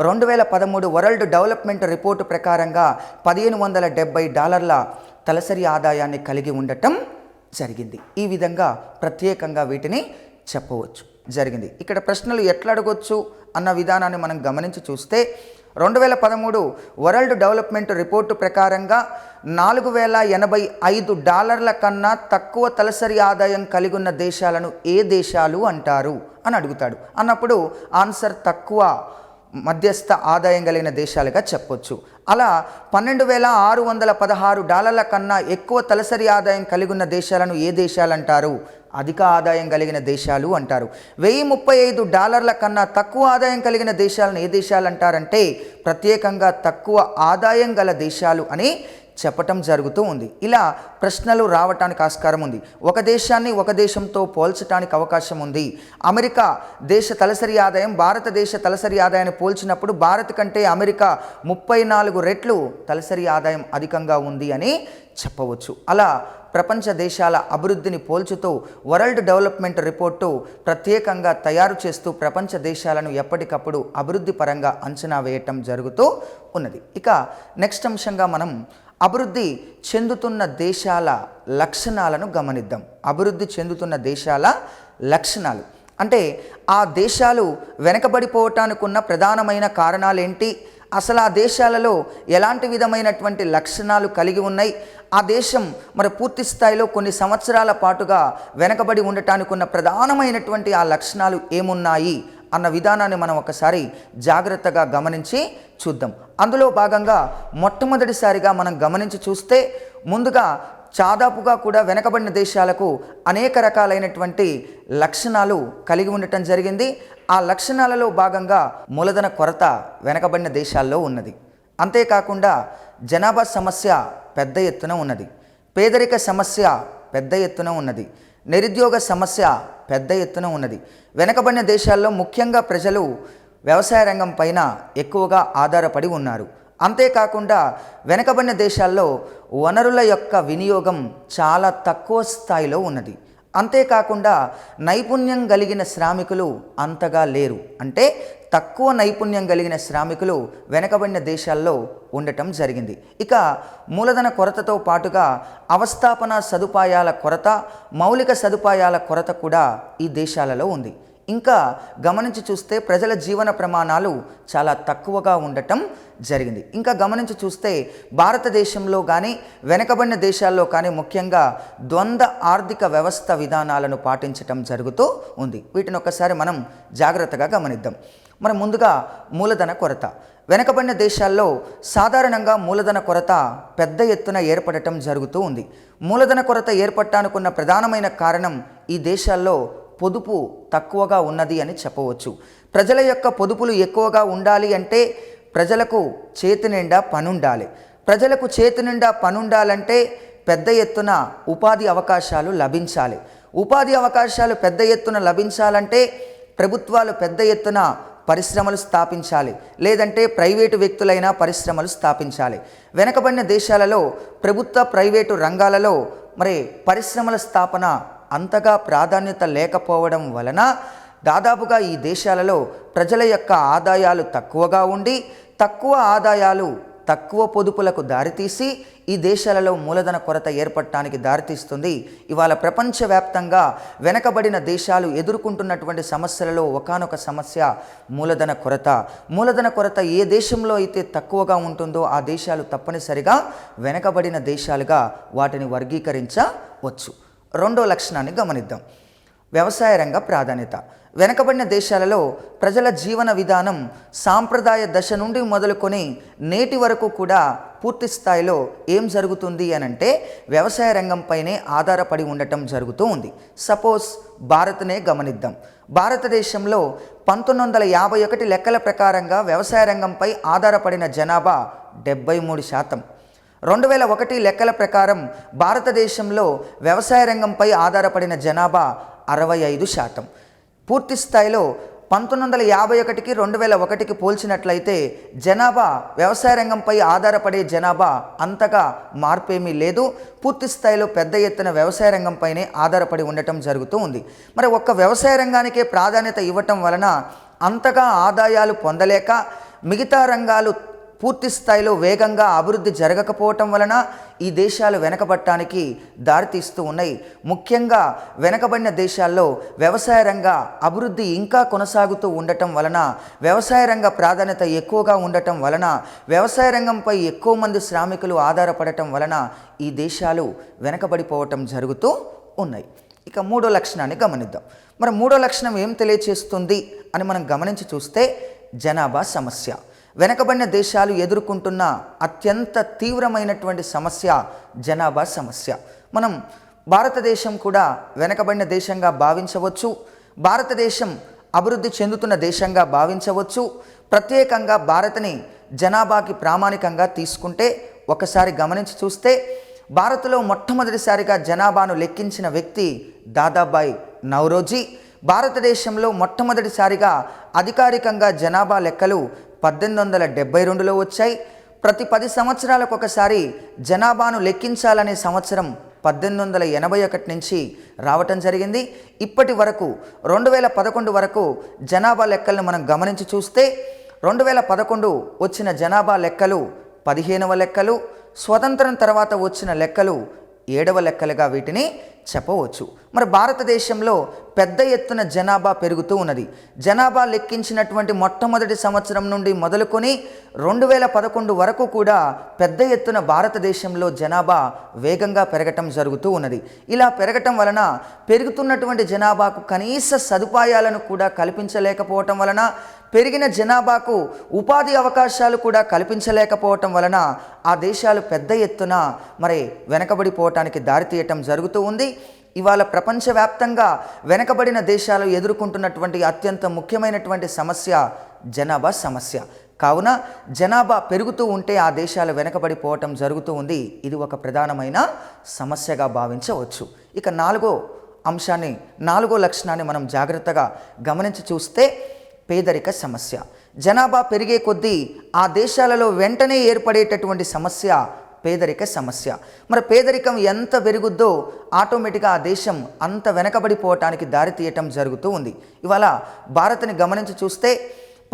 2013 వరల్డ్ డెవలప్మెంట్ రిపోర్టు ప్రకారంగా $1,570 తలసరి ఆదాయాన్ని కలిగి ఉండటం జరిగింది. ఈ విధంగా ప్రత్యేకంగా వీటిని చెప్పవచ్చు జరిగింది. ఇక్కడ ప్రశ్నలు ఎట్లా అడగొచ్చు అన్న విధానాన్ని మనం గమనించి చూస్తే 2013 వరల్డ్ డెవలప్మెంట్ రిపోర్టు ప్రకారంగా $4,085 కన్నా తక్కువ తలసరి ఆదాయం కలిగి ఉన్న దేశాలను ఏ దేశాలు అంటారు అని అడుగుతాడు. అన్నప్పుడు ఆన్సర్ తక్కువ మధ్యస్థ ఆదాయం కలిగిన దేశాలుగా చెప్పొచ్చు. అలా $12,616 కన్నా ఎక్కువ తలసరి ఆదాయం కలిగి ఉన్న దేశాలను ఏ దేశాలు అంటారు? అధిక ఆదాయం కలిగిన దేశాలు అంటారు. $1035 కన్నా తక్కువ ఆదాయం కలిగిన దేశాలను ఏ దేశాలు అంటారంటే ప్రత్యేకంగా తక్కువ ఆదాయం గల దేశాలు అని చెప్పటం జరుగుతూ ఉంది. ఇలా ప్రశ్నలు రావటానికి ఆస్కారం ఉంది. ఒక దేశాన్ని ఒక దేశంతో పోల్చడానికి అవకాశం ఉంది. అమెరికా దేశ తలసరి ఆదాయం భారతదేశ తలసరి ఆదాయాన్ని పోల్చినప్పుడు భారత్ కంటే అమెరికా 34 రెట్లు తలసరి ఆదాయం అధికంగా ఉంది అని చెప్పవచ్చు. అలా ప్రపంచ దేశాల అభివృద్ధిని పోల్చుతూ వరల్డ్ డెవలప్మెంట్ రిపోర్టు ప్రత్యేకంగా తయారు చేస్తూ ప్రపంచ దేశాలను ఎప్పటికప్పుడు అభివృద్ధి పరంగా అంచనా వేయటం జరుగుతూ ఉన్నది. ఇక నెక్స్ట్ అంశంగా మనం అభివృద్ధి చెందుతున్న దేశాల లక్షణాలను గమనిద్దాం. అభివృద్ధి చెందుతున్న దేశాల లక్షణాలు అంటే ఆ దేశాలు వెనకబడిపోవటానికి ఉన్న ప్రధానమైన కారణాలేంటి, అసలు ఆ దేశాలలో ఎలాంటి విధమైనటువంటి లక్షణాలు కలిగి ఉన్నాయి, ఆ దేశం మరి పూర్తి స్థాయిలో కొన్ని సంవత్సరాల పాటుగా వెనకబడి ఉండటానికి ఉన్న ప్రధానమైనటువంటి ఆ లక్షణాలు ఏమున్నాయి అన్న విధానాన్ని మనం ఒకసారి జాగ్రత్తగా గమనించి చూద్దాం. అందులో భాగంగా మొట్టమొదటిసారిగా మనం గమనించి చూస్తే ముందుగా దాదాపుగా కూడా వెనకబడిన దేశాలకు అనేక రకాలైనటువంటి లక్షణాలు కలిగి ఉండటం జరిగింది. ఆ లక్షణాలలో భాగంగా మూలధన కొరత వెనకబడిన దేశాల్లో ఉన్నది. అంతేకాకుండా జనాభా సమస్య పెద్ద ఎత్తున ఉన్నది, పేదరిక సమస్య పెద్ద ఎత్తున ఉన్నది, నిరుద్యోగ సమస్య పెద్ద ఎత్తున ఉన్నది. వెనకబడిన దేశాల్లో ముఖ్యంగా ప్రజలు వ్యవసాయ రంగం పైన ఎక్కువగా ఆధారపడి ఉన్నారు. అంతేకాకుండా వెనకబడిన దేశాల్లో వనరుల యొక్క వినియోగం చాలా తక్కువ స్థాయిలో ఉన్నది. అంతేకాకుండా నైపుణ్యం కలిగిన శ్రామికులు అంతగా లేరు. అంటే తక్కువ నైపుణ్యం కలిగిన శ్రామికులు వెనకబడిన దేశాల్లో ఉండటం జరిగింది. ఇక మూలధన కొరతతో పాటుగా అవస్థాపన సదుపాయాల కొరత, మౌలిక సదుపాయాల కొరత కూడా ఈ దేశాలలో ఉంది. ఇంకా గమనించి చూస్తే ప్రజల జీవన ప్రమాణాలు చాలా తక్కువగా ఉండటం జరిగింది. ఇంకా గమనించి చూస్తే భారతదేశంలో కానీ వెనకబడిన దేశాల్లో కానీ ముఖ్యంగా ద్వంద్వ ఆర్థిక వ్యవస్థ విధానాలను పాటించటం జరుగుతూ ఉంది. వీటిని ఒకసారి మనం జాగ్రత్తగా గమనిద్దాం. మనం ముందుగా మూలధన కొరత. వెనకబడిన దేశాల్లో సాధారణంగా మూలధన కొరత పెద్ద ఎత్తున ఏర్పడటం జరుగుతూ ఉంది. మూలధన కొరత ఏర్పడటానికున్న ప్రధానమైన కారణం ఈ దేశాల్లో పొదుపు తక్కువగా ఉన్నది అని చెప్పవచ్చు. ప్రజల యొక్క పొదుపులు ఎక్కువగా ఉండాలి అంటే ప్రజలకు చేతి నిండా పనుండాలి. ప్రజలకు చేతి నిండా పనుండాలంటే పెద్ద ఎత్తున ఉపాధి అవకాశాలు లభించాలి. ఉపాధి అవకాశాలు పెద్ద ఎత్తున లభించాలంటే ప్రభుత్వాలు పెద్ద ఎత్తున పరిశ్రమలు స్థాపించాలి, లేదంటే ప్రైవేటు వ్యక్తులైన పరిశ్రమలు స్థాపించాలి. వెనకబడిన దేశాలలో ప్రభుత్వ ప్రైవేటు రంగాలలో మరి పరిశ్రమల స్థాపన అంతగా ప్రాధాన్యత లేకపోవడం వలన దాదాపుగా ఈ దేశాలలో ప్రజల యొక్క ఆదాయాలు తక్కువగా ఉండి తక్కువ ఆదాయాలు తక్కువ పొదుపులకు దారితీసి ఈ దేశాలలో మూలధన కొరత ఏర్పడటానికి దారితీస్తుంది. ఇవాళ ప్రపంచవ్యాప్తంగా వెనకబడిన దేశాలు ఎదుర్కొంటున్నటువంటి సమస్యలలో ఒకానొక సమస్య మూలధన కొరత. మూలధన కొరత ఏ దేశంలో అయితే తక్కువగా ఉంటుందో ఆ దేశాలు తప్పనిసరిగా వెనకబడిన దేశాలుగా వాటిని వర్గీకరించవచ్చు. రెండో లక్షణాన్ని గమనిద్దాం. వ్యవసాయ రంగ ప్రాధాన్యత. వెనకబడిన దేశాలలో ప్రజల జీవన విధానం సాంప్రదాయ దశ నుండి మొదలుకొని నేటి వరకు కూడా పూర్తి స్థాయిలో ఏం జరుగుతుంది అనంటే వ్యవసాయ రంగంపైనే ఆధారపడి ఉండటం జరుగుతూ ఉంది. సపోజ్ భారత్నే గమనిద్దాం. భారతదేశంలో 1951 లెక్కల ప్రకారంగా వ్యవసాయ రంగంపై ఆధారపడిన జనాభా 73%. 2001 లెక్కల ప్రకారం భారతదేశంలో వ్యవసాయ రంగంపై ఆధారపడిన జనాభా 65%. పూర్తి స్థాయిలో 1951కి 2001కి పోల్చినట్లయితే జనాభా వ్యవసాయ రంగంపై ఆధారపడే జనాభా అంతగా మార్పేమీ లేదు. పూర్తి స్థాయిలో పెద్ద ఎత్తున వ్యవసాయ రంగంపైనే ఆధారపడి ఉండటం జరుగుతూ ఉంది. మరి ఒక్క వ్యవసాయ రంగానికే ప్రాధాన్యత ఇవ్వటం వలన అంతగా ఆదాయాలు పొందలేక మిగతా రంగాలు పూర్తి స్థాయిలో వేగంగా అభివృద్ధి జరగకపోవటం వలన ఈ దేశాలు వెనకబడటానికి దారితీస్తూ ఉన్నాయి. ముఖ్యంగా వెనకబడిన దేశాల్లో వ్యవసాయ రంగ అభివృద్ధి ఇంకా కొనసాగుతూ ఉండటం వలన, వ్యవసాయ రంగ ప్రాధాన్యత ఎక్కువగా ఉండటం వలన, వ్యవసాయ రంగంపై ఎక్కువ మంది శ్రామికులు ఆధారపడటం వలన ఈ దేశాలు వెనకబడిపోవటం జరుగుతూ ఉన్నాయి. ఇక మూడో లక్షణాన్ని గమనిద్దాం. మరి మూడో లక్షణం ఏం తెలియచేస్తుంది అని మనం గమనించి చూస్తే జనాభా సమస్య. వెనకబడిన దేశాలు ఎదుర్కొంటున్న అత్యంత తీవ్రమైనటువంటి సమస్య జనాభా సమస్య. మనం భారతదేశం కూడా వెనకబడిన దేశంగా భావించవచ్చు, భారతదేశం అభివృద్ధి చెందుతున్న దేశంగా భావించవచ్చు. ప్రత్యేకంగా భారత్ని జనాభాకి ప్రామాణికంగా తీసుకుంటే ఒకసారి గమనించి చూస్తే భారత్లో మొట్టమొదటిసారిగా జనాభాను లెక్కించిన వ్యక్తి దాదాబాయి నౌరోజీ. భారతదేశంలో మొట్టమొదటిసారిగా అధికారికంగా జనాభా లెక్కలు 1872లో వచ్చాయి. ప్రతి 10 సంవత్సరాలకు ఒకసారి జనాభాను లెక్కించాలనే సంవత్సరం 1881 నుంచి రావటం జరిగింది. ఇప్పటి వరకు 2011 వరకు జనాభా లెక్కలను మనం గమనించి చూస్తే 2011 వచ్చిన జనాభా లెక్కలు 15వ లెక్కలు, స్వతంత్రం తర్వాత వచ్చిన లెక్కలు 7వ లెక్కలుగా వీటిని చెప్పవచ్చు. మరి భారతదేశంలో పెద్ద ఎత్తున జనాభా పెరుగుతూ ఉన్నది. జనాభా లెక్కించినటువంటి మొట్టమొదటి సంవత్సరం నుండి మొదలుకొని 2011 వరకు కూడా పెద్ద ఎత్తున భారతదేశంలో జనాభా వేగంగా పెరగటం జరుగుతూ ఉన్నది. ఇలా పెరగటం వలన పెరుగుతున్నటువంటి జనాభాకు కనీస సదుపాయాలను కూడా కల్పించలేకపోవటం వలన, పెరిగిన జనాభాకు ఉపాధి అవకాశాలు కూడా కల్పించలేకపోవటం వలన ఆ దేశాలు పెద్ద ఎత్తున మరి వెనకబడిపోవటానికి దారితీయటం జరుగుతూ ఉంది. ఇవాళ ప్రపంచవ్యాప్తంగా వెనకబడిన దేశాలు ఎదుర్కొంటున్నటువంటి అత్యంత ముఖ్యమైనటువంటి సమస్య జనాభా సమస్య. కావున జనాభా పెరుగుతూ ఉంటే ఆ దేశాలు వెనకబడిపోవటం జరుగుతూ ఉంది. ఇది ఒక ప్రధానమైన సమస్యగా భావించవచ్చు. ఇక నాలుగో లక్షణాన్ని మనం జాగ్రత్తగా గమనించి చూస్తే పేదరిక సమస్య. జనాభా పెరిగే కొద్దీ ఆ దేశాలలో వెంటనే ఏర్పడేటటువంటి సమస్య పేదరిక సమస్య. మరి పేదరికం ఎంత పెరుగుద్దో ఆటోమేటిక్గా ఆ దేశం అంత వెనకబడిపోవటానికి దారితీయటం జరుగుతూ ఉంది. ఇవాళ భారత్ని గమనించి చూస్తే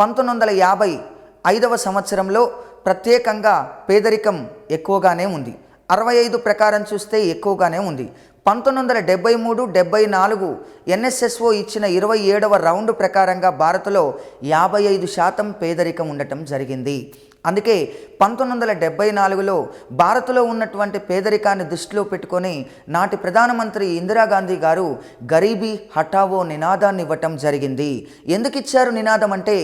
1955వ సంవత్సరంలో ప్రత్యేకంగా పేదరికం ఎక్కువగానే ఉంది. 65 ప్రకారం చూస్తే ఎక్కువగానే ఉంది. 1973-74 NSSO ఇచ్చిన 27వ రౌండ్ ప్రకారంగా భారత్లో 55% పేదరికం ఉండటం జరిగింది. అందుకే 1974లో భారత్లో ఉన్నటువంటి పేదరికాన్ని దృష్టిలో పెట్టుకొని నాటి ప్రధానమంత్రి ఇందిరాగాంధీ గారు గరీబీ హఠావో నినాదాన్ని ఇవ్వటం జరిగింది. ఎందుకు ఇచ్చారు నినాదం అంటే,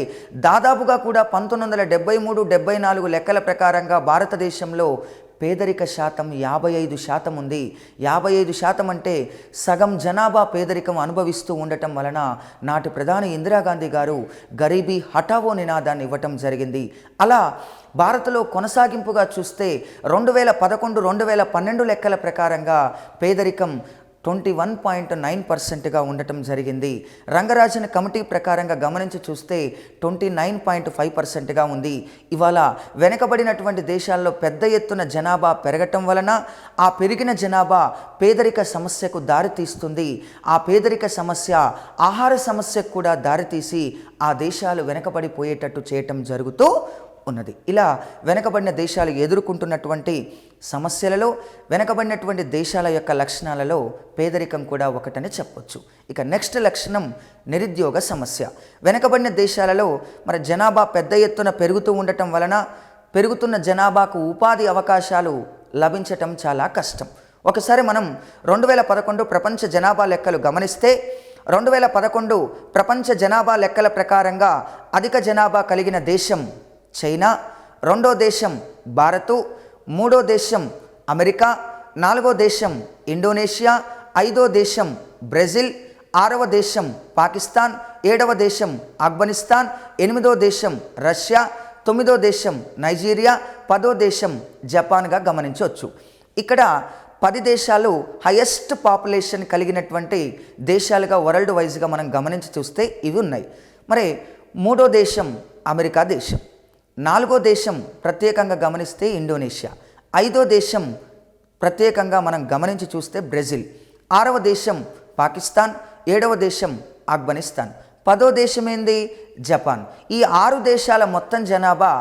దాదాపుగా కూడా 1973-74 లెక్కల ప్రకారంగా భారతదేశంలో పేదరిక శాతం 55% ఉంది. 55% అంటే సగం జనాభా పేదరికం అనుభవిస్తూ ఉండటం వలన నాటి ప్రధాని ఇందిరాగాంధీ గారు గరీబీ హఠావో నినాదాన్ని ఇవ్వటం జరిగింది. అలా భారత్లో కొనసాగింపుగా చూస్తే 2011-2012 లెక్కల ప్రకారంగా పేదరికం 21.9%గా ఉండటం జరిగింది. రంగరాజన్ కమిటీ ప్రకారంగా గమనించి చూస్తే 29.5%గా ఉంది. ఇవాళ వెనుకబడినటువంటి దేశాల్లో పెద్ద ఎత్తున జనాభా పెరగటం వలన ఆ పెరిగిన జనాభా పేదరిక సమస్యకు దారితీస్తుంది. ఆ పేదరిక సమస్య ఆహార సమస్యకు కూడా దారితీసి ఆ దేశాలు వెనుకబడిపోయేటట్టు చేయటం జరుగుతూ ఉన్నది. ఇలా వెనుకబడిన దేశాలు ఎదుర్కొంటున్నటువంటి సమస్యలలో, వెనుకబడినటువంటి దేశాల యొక్క లక్షణాలలో పేదరికం కూడా ఒకటని చెప్పొచ్చు. ఇక నెక్స్ట్ లక్షణం నిరుద్యోగ సమస్య. వెనుకబడిన దేశాలలో మరి జనాభా పెద్ద ఎత్తున పెరుగుతూ ఉండటం వలన పెరుగుతున్న జనాభాకు ఉపాధి అవకాశాలు లభించటం చాలా కష్టం. ఒకసారి మనం 2011 ప్రపంచ జనాభా లెక్కలు గమనిస్తే 2011 ప్రపంచ జనాభా లెక్కల ప్రకారంగా అధిక జనాభా కలిగిన దేశం చైనా, రెండో దేశం భారత్, మూడో దేశం అమెరికా, నాలుగో దేశం ఇండోనేషియా, ఐదో దేశం బ్రెజిల్, ఆరవ దేశం పాకిస్తాన్, ఏడవ దేశం ఆఫ్ఘనిస్తాన్, ఎనిమిదో దేశం రష్యా, తొమ్మిదో దేశం నైజీరియా, 10వ దేశం జపాన్గా గమనించవచ్చు. ఇక్కడ 10 దేశాలు హైయెస్ట్ పాపులేషన్ కలిగినటువంటి దేశాలుగా వరల్డ్ వైజ్గా మనం గమనించి చూస్తే ఇవి ఉన్నాయి. మరి మూడో దేశం అమెరికా దేశం, నాలుగో దేశం ప్రత్యేకంగా గమనిస్తే ఇండోనేషియా, ఐదో దేశం ప్రత్యేకంగా మనం గమనించి చూస్తే బ్రెజిల్, ఆరవ దేశం పాకిస్తాన్, ఏడవ దేశం ఆఫ్ఘనిస్తాన్, 10వ దేశం ఏంది జపాన్. ఈ 6 దేశాల మొత్తం జనాభా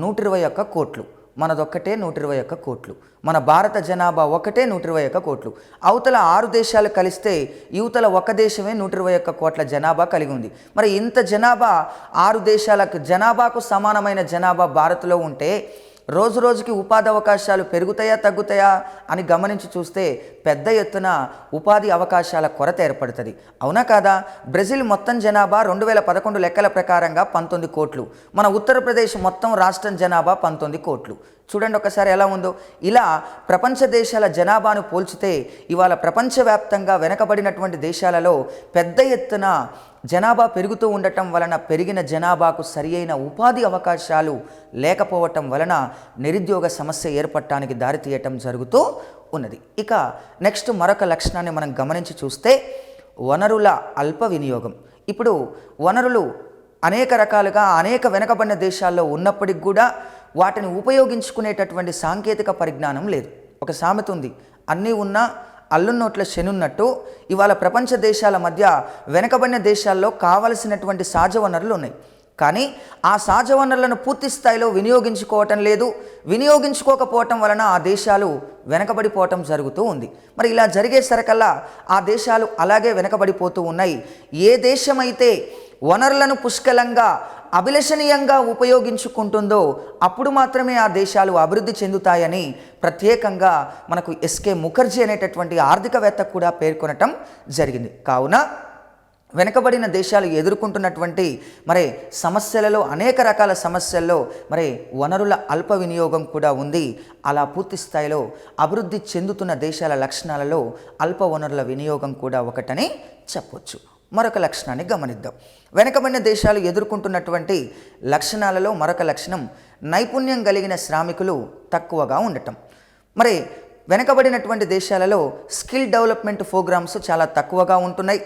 121 కోట్లు. మనదొక్కటే 121 కోట్లు. మన భారత జనాభా ఒకటే 121 కోట్లు. అవతల 6 దేశాలు కలిస్తే యువతల ఒక దేశమే 121 కోట్ల జనాభా కలిగి ఉంది. మరి ఇంత జనాభా 6 దేశాలకు జనాభాకు సమానమైన జనాభా భారత్లో ఉంటే రోజు రోజుకి ఉపాధి అవకాశాలు పెరుగుతాయా తగ్గుతాయా అని గమనించి చూస్తే పెద్ద ఎత్తున ఉపాధి అవకాశాల కొరత ఏర్పడుతుంది. అవునా కాదా? బ్రెజిల్ మొత్తం జనాభా 2011 లెక్కల ప్రకారంగా 19 కోట్లు. మన ఉత్తరప్రదేశ్ మొత్తం రాష్ట్రం జనాభా 19 కోట్లు. చూడండి ఒకసారి ఎలా ఉందో. ఇలా ప్రపంచ దేశాల జనాభాను పోల్చితే ఇవాళ ప్రపంచవ్యాప్తంగా వెనకబడినటువంటి దేశాలలో పెద్ద ఎత్తున జనాభా పెరుగుతూ ఉండటం వలన పెరిగిన జనాభాకు సరి అయిన ఉపాధి అవకాశాలు లేకపోవటం వలన నిరుద్యోగ సమస్య ఏర్పడటానికి దారితీయటం జరుగుతూ ఉన్నది. ఇక నెక్స్ట్ మరొక లక్షణాన్ని మనం గమనించి చూస్తే వనరుల అల్ప వినియోగం. ఇప్పుడు వనరులు అనేక రకాలుగా అనేక వెనకబడిన దేశాల్లో ఉన్నప్పటికి కూడా వాటిని ఉపయోగించుకునేటటువంటి సాంకేతిక పరిజ్ఞానం లేదు. ఒక సామెత ఉంది, అన్నీ ఉన్నా అల్లున్నోట్ల శనున్నట్టు ఇవాళ ప్రపంచ దేశాల మధ్య వెనకబడిన దేశాల్లో కావలసినటువంటి సహజ వనరులు ఉన్నాయి, కానీ ఆ సహజ వనరులను పూర్తి స్థాయిలో వినియోగించుకోవటం లేదు. వినియోగించుకోకపోవటం వలన ఆ దేశాలు వెనకబడిపోవటం జరుగుతూ ఉంది. మరి ఇలా జరిగేసరికల్లా ఆ దేశాలు అలాగే వెనకబడిపోతూ ఉన్నాయి. ఏ దేశమైతే వనరులను పుష్కలంగా అభిలషణీయంగా ఉపయోగించుకుంటుందో అప్పుడు మాత్రమే ఆ దేశాలు అభివృద్ధి చెందుతాయని ప్రత్యేకంగా మనకు ఎస్కే ముఖర్జీ అనేటటువంటి ఆర్థికవేత్త కూడా పేర్కొనటం జరిగింది. కావున వెనుకబడిన దేశాలు ఎదుర్కొంటున్నటువంటి సమస్యలలో అనేక రకాల సమస్యల్లో వనరుల అల్ప వినియోగం కూడా ఉంది. అలా పూర్తి స్థాయిలో అభివృద్ధి చెందుతున్న దేశాల లక్షణాలలో అల్ప వనరుల వినియోగం కూడా ఒకటని చెప్పొచ్చు. మరొక లక్షణాన్ని గమనిద్దాం. వెనుకబడిన దేశాలు ఎదుర్కొంటున్నటువంటి లక్షణాలలో మరొక లక్షణం నైపుణ్యం కలిగిన శ్రామికులు తక్కువగా ఉండటం. వెనుకబడినటువంటి దేశాలలో స్కిల్ డెవలప్మెంట్ ప్రోగ్రామ్స్ చాలా తక్కువగా ఉంటున్నాయి.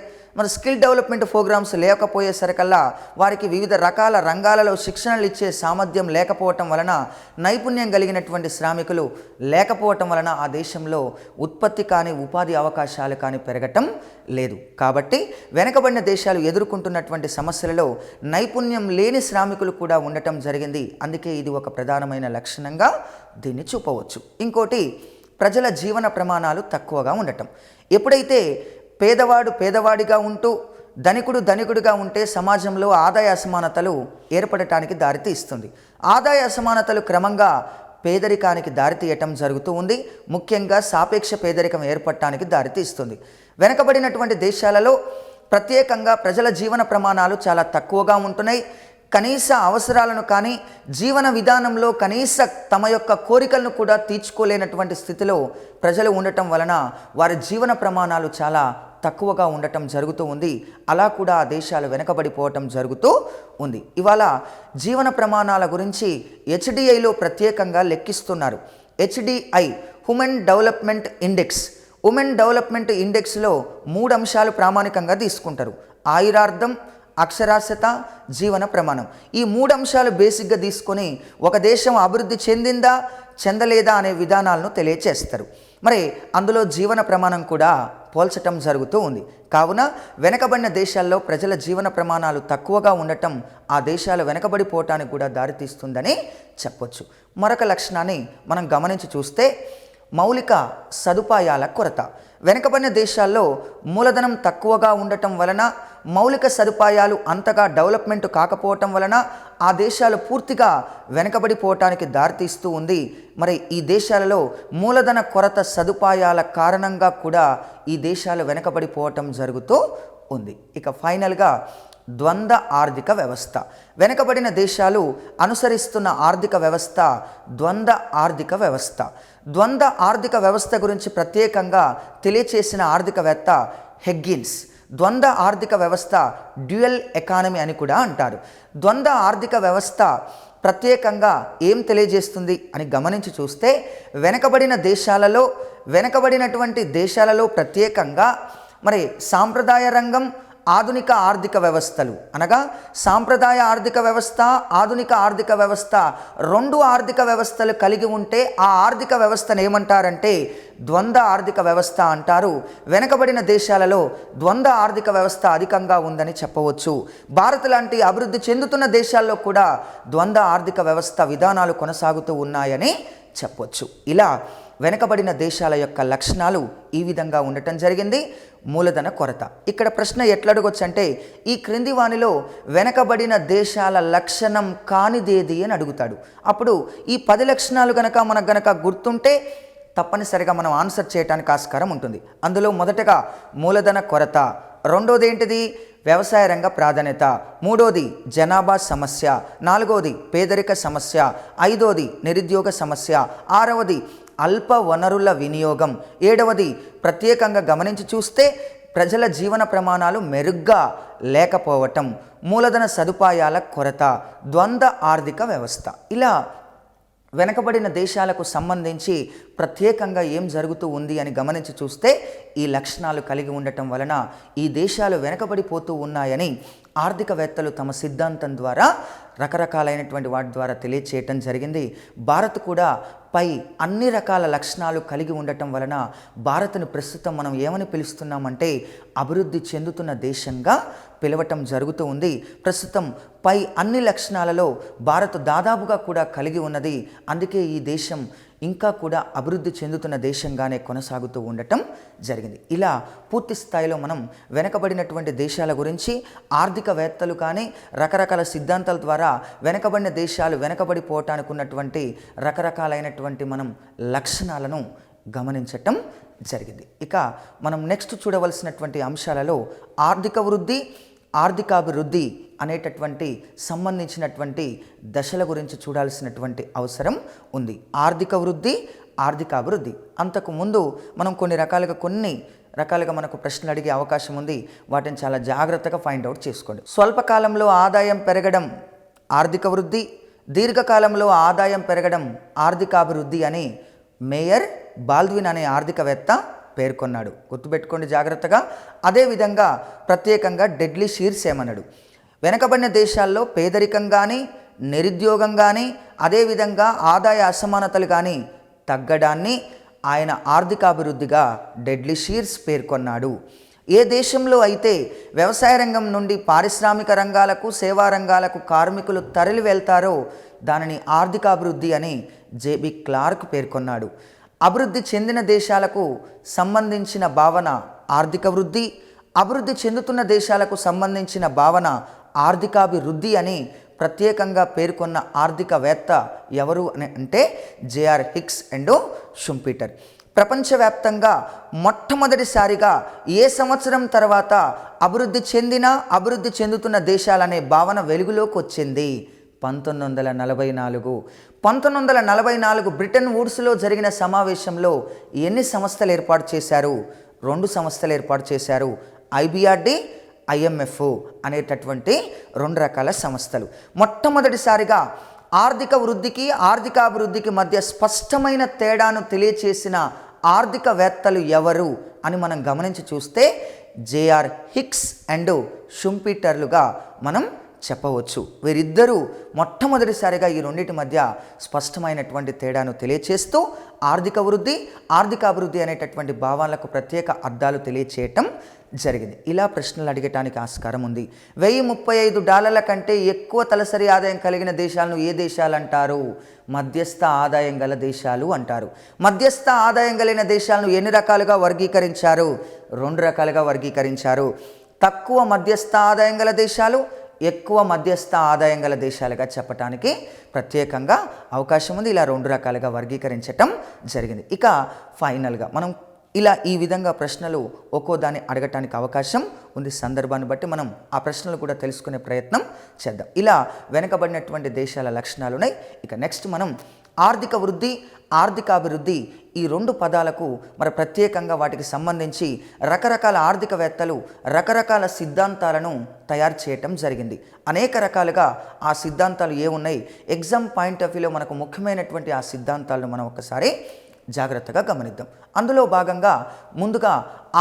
స్కిల్ డెవలప్మెంట్ ప్రోగ్రామ్స్ లేకపోయేసరికల్లా వారికి వివిధ రకాల రంగాలలో శిక్షణలు ఇచ్చే సామర్థ్యం లేకపోవటం వలన నైపుణ్యం కలిగినటువంటి శ్రామికులు లేకపోవటం వలన ఆ దేశంలో ఉత్పత్తి కానీ ఉపాధి అవకాశాలు కానీ పెరగటం లేదు. కాబట్టి వెనుకబడిన దేశాలు ఎదుర్కొంటున్నటువంటి సమస్యలలో నైపుణ్యం లేని శ్రామికులు కూడా ఉండటం జరిగింది. అందుకే ఇది ఒక ప్రధానమైన లక్షణంగా దీన్ని చూపవచ్చు. ఇంకోటి ప్రజల జీవన ప్రమాణాలు తక్కువగా ఉండటం. ఎప్పుడైతే పేదవాడు పేదవాడిగా ఉంటూ ధనికుడు ధనికుడిగా ఉంటే సమాజంలో ఆదాయ అసమానతలు ఏర్పడటానికి దారితీస్తుంది. ఆదాయ అసమానతలు క్రమంగా పేదరికానికి దారితీయటం జరుగుతూ ఉంది. ముఖ్యంగా సాపేక్ష పేదరికం ఏర్పడటానికి దారితీస్తుంది. వెనుకబడినటువంటి దేశాలలో ప్రత్యేకంగా ప్రజల జీవన ప్రమాణాలు చాలా తక్కువగా ఉంటున్నాయి. కనీస అవసరాలను కానీ జీవన విధానంలో కనీస తమ యొక్క కోరికలను కూడా తీర్చుకోలేనటువంటి స్థితిలో ప్రజలు ఉండటం వలన వారి జీవన ప్రమాణాలు చాలా తక్కువగా ఉండటం జరుగుతూ ఉంది. అలా కూడా ఆ దేశాలు వెనకబడిపోవటం జరుగుతూ ఉంది. ఇవాళ జీవన ప్రమాణాల గురించి హెచ్డిఐలో ప్రత్యేకంగా లెక్కిస్తున్నారు. HDI human development index. Women development ఇండెక్స్లో 3 అంశాలు ప్రామాణికంగా తీసుకుంటారు: ఆయురార్థం, అక్షరాస్యత, జీవన ప్రమాణం. ఈ 3 అంశాలు బేసిక్గా తీసుకొని ఒక దేశం అభివృద్ధి చెందిందా చెందలేదా అనే విధానాలను తెలియచేస్తారు. అందులో జీవన ప్రమాణం కూడా పోల్చటం జరుగుతూ ఉంది. కావున వెనకబడిన దేశాల్లో ప్రజల జీవన ప్రమాణాలు తక్కువగా ఉండటం ఆ దేశాలు వెనకబడిపోవటానికి కూడా దారితీస్తుందని చెప్పొచ్చు. మరొక లక్షణాన్ని మనం గమనించి చూస్తే మౌలిక సదుపాయాల కొరత. వెనుకబడిన దేశాల్లో మూలధనం తక్కువగా ఉండటం వలన మౌలిక సదుపాయాలు అంతగా డెవలప్మెంట్ కాకపోవటం వలన ఆ దేశాలు పూర్తిగా వెనకబడిపోవటానికి దారితీస్తూ ఉంది. ఈ దేశాలలో మూలధన కొరత సదుపాయాల కారణంగా కూడా ఈ దేశాలు వెనకబడిపోవటం జరుగుతూ ఉంది. ఇక ఫైనల్గా ద్వంద్వ ఆర్థిక వ్యవస్థ. వెనుకబడిన దేశాలు అనుసరిస్తున్న ఆర్థిక వ్యవస్థ ద్వంద్వ ఆర్థిక వ్యవస్థ. ద్వంద్వ ఆర్థిక వ్యవస్థ గురించి ప్రత్యేకంగా తెలియచేసిన ఆర్థికవేత్త హెగ్గిన్స్ ద్వంద్వ ఆర్థిక వ్యవస్థ డ్యూయల్ ఎకానమీ అని కూడా అంటారు. ద్వంద్వ ఆర్థిక వ్యవస్థ ప్రత్యేకంగా ఏం తెలియజేస్తుంది అని గమనించి చూస్తే వెనకబడినటువంటి దేశాలలో ప్రత్యేకంగా సాంప్రదాయ రంగం, ఆధునిక ఆర్థిక వ్యవస్థలు అనగా సాంప్రదాయ ఆర్థిక వ్యవస్థ, ఆధునిక ఆర్థిక వ్యవస్థ 2 ఆర్థిక వ్యవస్థలు కలిగి ఉంటే ఆ ఆర్థిక వ్యవస్థను ఏమంటారంటే ద్వంద్వ ఆర్థిక వ్యవస్థ అంటారు. వెనుకబడిన దేశాలలో ద్వంద్వ ఆర్థిక వ్యవస్థ అధికంగా ఉందని చెప్పవచ్చు. భారత్ లాంటి అభివృద్ధి చెందుతున్న దేశాల్లో కూడా ద్వంద్వ ఆర్థిక వ్యవస్థ విధానాలు కొనసాగుతూ ఉన్నాయని చెప్పవచ్చు. ఇలా వెనుకబడిన దేశాల యొక్క లక్షణాలు ఈ విధంగా ఉండటం జరిగింది. మూలధన కొరత. ఇక్కడ ప్రశ్న ఎట్లా అడగొచ్చు అంటే ఈ క్రింది వానిలో వెనకబడిన దేశాల లక్షణం కానిదేది అని అడుగుతాడు. అప్పుడు ఈ 10 లక్షణాలు మనకు గుర్తుంటే తప్పనిసరిగా మనం ఆన్సర్ చేయడానికి ఆస్కారం ఉంటుంది. అందులో మొదటగా మూలధన కొరత, రెండోది ఏంటిది వ్యవసాయ రంగ ప్రాధాన్యత, మూడోది జనాభా సమస్య, నాలుగోది పేదరిక సమస్య, ఐదోది నిరుద్యోగ సమస్య, ఆరవది అల్ప వనరుల వినియోగం, ఏడవది ప్రత్యేకంగా గమనించి చూస్తే ప్రజల జీవన ప్రమాణాలు మెరుగ్గా లేకపోవటం, మూలధన సదుపాయాల కొరత, ద్వంద్వ ఆర్థిక వ్యవస్థ. ఇలా వెనకబడిన దేశాలకు సంబంధించి ప్రత్యేకంగా ఏం జరుగుతూ ఉంది అని గమనించి చూస్తే ఈ లక్షణాలు కలిగి ఉండటం వలన ఈ దేశాలు వెనకబడిపోతూ ఉన్నాయని ఆర్థికవేత్తలు తమ సిద్ధాంతం ద్వారా రకరకాలైనటువంటి వాటి ద్వారా తెలియచేయటం జరిగింది. భారత్ కూడా పై అన్ని రకాల లక్షణాలు కలిగి ఉండటం వలన భారత్ను ప్రస్తుతం మనం ఏమని పిలుస్తున్నామంటే అభివృద్ధి చెందుతున్న దేశంగా పిలవటం జరుగుతూ ఉంది. ప్రస్తుతం పై అన్ని లక్షణాలలో భారత్ దాదాపుగా కూడా కలిగి ఉన్నది. అందుకే ఈ దేశం ఇంకా కూడా అభివృద్ధి చెందుతున్న దేశంగానే కొనసాగుతూ ఉండటం జరిగింది. ఇలా పూర్తి స్థాయిలో మనం వెనకబడినటువంటి దేశాల గురించి ఆర్థికవేత్తలు కానీ రకరకాల సిద్ధాంతాల ద్వారా వెనకబడిన దేశాలు వెనకబడిపోవటానికి ఉన్నటువంటి రకరకాలైనటువంటి మనం లక్షణాలను గమనించటం జరిగింది. ఇక మనం నెక్స్ట్ చూడవలసినటువంటి అంశాలలో ఆర్థిక వృద్ధి, ఆర్థికాభివృద్ధి అనేటటువంటి సంబంధించినటువంటి దశల గురించి చూడాల్సినటువంటి అవసరం ఉంది. ఆర్థిక వృద్ధి, ఆర్థికాభివృద్ధి. అంతకుముందు మనం కొన్ని రకాలుగా మనకు ప్రశ్నలు అడిగే అవకాశం ఉంది. వాటిని చాలా జాగ్రత్తగా ఫైండ్ అవుట్ చేసుకోండి. స్వల్పకాలంలో ఆదాయం పెరగడం ఆర్థిక వృద్ధి, దీర్ఘకాలంలో ఆదాయం పెరగడం ఆర్థికాభివృద్ధి అని మేయర్ బాల్డ్విన్ అనే ఆర్థికవేత్త పేర్కొన్నాడు. గుర్తుపెట్టుకోండి జాగ్రత్తగా. అదేవిధంగా ప్రత్యేకంగా డెడ్లీ షీర్స్ ఏమన్నాడు, వెనకబడిన దేశాల్లో పేదరికం కానీ నిరుద్యోగం కానీ అదేవిధంగా ఆదాయ అసమానతలు కానీ తగ్గడాన్ని ఆయన ఆర్థికాభివృద్ధిగా డెడ్లీ షీర్స్ పేర్కొన్నాడు. ఏ దేశంలో అయితే వ్యవసాయ రంగం నుండి పారిశ్రామిక రంగాలకు, సేవా రంగాలకు కార్మికులు తరలి వెళ్తారో దానిని ఆర్థికాభివృద్ధి అని జేబీ క్లార్క్ పేర్కొన్నాడు. అభివృద్ధి చెందిన దేశాలకు సంబంధించిన భావన ఆర్థిక వృద్ధి, అభివృద్ధి చెందుతున్న దేశాలకు సంబంధించిన భావన ఆర్థికాభివృద్ధి అని ప్రత్యేకంగా పేర్కొన్న ఆర్థికవేత్త ఎవరు అని అంటే జేఆర్ హిక్స్ అండ్ షుంపీటర్. ప్రపంచవ్యాప్తంగా మొట్టమొదటిసారిగా ఏ సంవత్సరం తర్వాత అభివృద్ధి చెందుతున్న దేశాలనే భావన వెలుగులోకి వచ్చింది? 1944. 1944 బ్రిటన్ వుడ్స్లో జరిగిన సమావేశంలో ఎన్ని సంస్థలు ఏర్పాటు చేశారు? 2 సంస్థలు ఏర్పాటు చేశారు. ఐబిఆర్డి, ఐఎంఎఫ్ అనేటటువంటి 2 రకాల సంస్థలు. మొట్టమొదటిసారిగా ఆర్థిక వృద్ధికి, ఆర్థికాభివృద్ధికి మధ్య స్పష్టమైన తేడాను తెలియచేసిన ఆర్థికవేత్తలు ఎవరు అని మనం గమనించి చూస్తే జేఆర్ హిక్స్ అండ్ షుంపీటర్లుగా మనం చెప్పవచ్చు. వీరిద్దరూ మొట్టమొదటిసారిగా ఈ రెండింటి మధ్య స్పష్టమైనటువంటి తేడాను తెలియచేస్తూ ఆర్థిక వృద్ధి, ఆర్థికాభివృద్ధి అనేటటువంటి భావాలకు ప్రత్యేక అర్థాలు తెలియచేయటం జరిగింది. ఇలా ప్రశ్నలు అడగటానికి ఆస్కారం ఉంది. $1035 కంటే ఎక్కువ తలసరి ఆదాయం కలిగిన దేశాలను ఏ దేశాలు అంటారు? మధ్యస్థ ఆదాయం గల దేశాలు అంటారు. మధ్యస్థ ఆదాయం కలిగిన దేశాలను ఎన్ని రకాలుగా వర్గీకరించారు? 2 రకాలుగా వర్గీకరించారు. తక్కువ మధ్యస్థ ఆదాయం గల దేశాలు, ఎక్కువ మధ్యస్థ ఆదాయం గల దేశాలుగా చెప్పడానికి ప్రత్యేకంగా అవకాశం ఉంది. ఇలా 2 రకాలుగా వర్గీకరించటం జరిగింది. ఇక ఫైనల్గా మనం ఇలా ఈ విధంగా ప్రశ్నలు ఒక్కో దాన్ని అడగటానికి అవకాశం ఉంది. సందర్భాన్ని బట్టి మనం ఆ ప్రశ్నలు కూడా తెలుసుకునే ప్రయత్నం చేద్దాం. ఇలా వెనకబడినటువంటి దేశాల లక్షణాలు ఉన్నాయి. ఇక నెక్స్ట్ మనం ఆర్థిక వృద్ధి, ఆర్థికాభివృద్ధి ఈ 2 పదాలకు మరి ప్రత్యేకంగా వాటికి సంబంధించి రకరకాల ఆర్థికవేత్తలు రకరకాల సిద్ధాంతాలను తయారు చేయటం జరిగింది. అనేక రకాలుగా ఆ సిద్ధాంతాలు ఏమున్నాయి, ఎగ్జామ్ పాయింట్ ఆఫ్ వ్యూలో మనకు ముఖ్యమైనటువంటి ఆ సిద్ధాంతాలను మనం ఒకసారి జాగ్రత్తగా గమనిద్దాం. అందులో భాగంగా ముందుగా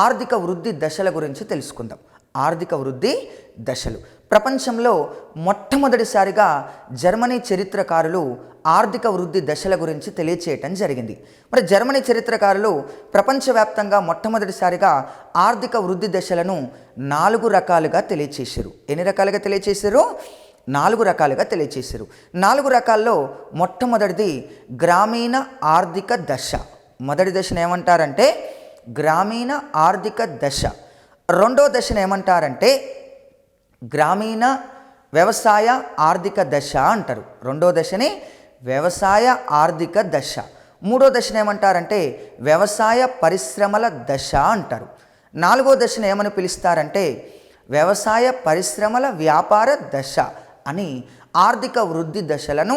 ఆర్థిక వృద్ధి దశల గురించి తెలుసుకుందాం. ఆర్థిక వృద్ధి దశలు ప్రపంచంలో మొట్టమొదటిసారిగా జర్మనీ చరిత్రకారులు ఆర్థిక వృద్ధి దశల గురించి తెలియచేయటం జరిగింది. మరి జర్మనీ చరిత్రకారులు ప్రపంచవ్యాప్తంగా మొట్టమొదటిసారిగా ఆర్థిక వృద్ధి దశలను 4 రకాలుగా తెలియచేశారు. ఎన్ని రకాలుగా తెలియచేశారు? 4 రకాలుగా తెలియచేశారు. 4 రకాల్లో మొట్టమొదటిది గ్రామీణ ఆర్థిక దశ. మొదటి దశను ఏమంటారంటే గ్రామీణ ఆర్థిక దశ. రెండో దశను ఏమంటారంటే గ్రామీణ వ్యవసాయ ఆర్థిక దశ అంటారు. రెండో దశని వ్యవసాయ ఆర్థిక దశ. మూడో దశను ఏమంటారంటే వ్యవసాయ పరిశ్రమల దశ అంటారు. 4వ దశను ఏమని పిలుస్తారంటే వ్యవసాయ పరిశ్రమల వ్యాపార దశ అని ఆర్థిక వృద్ధి దశలను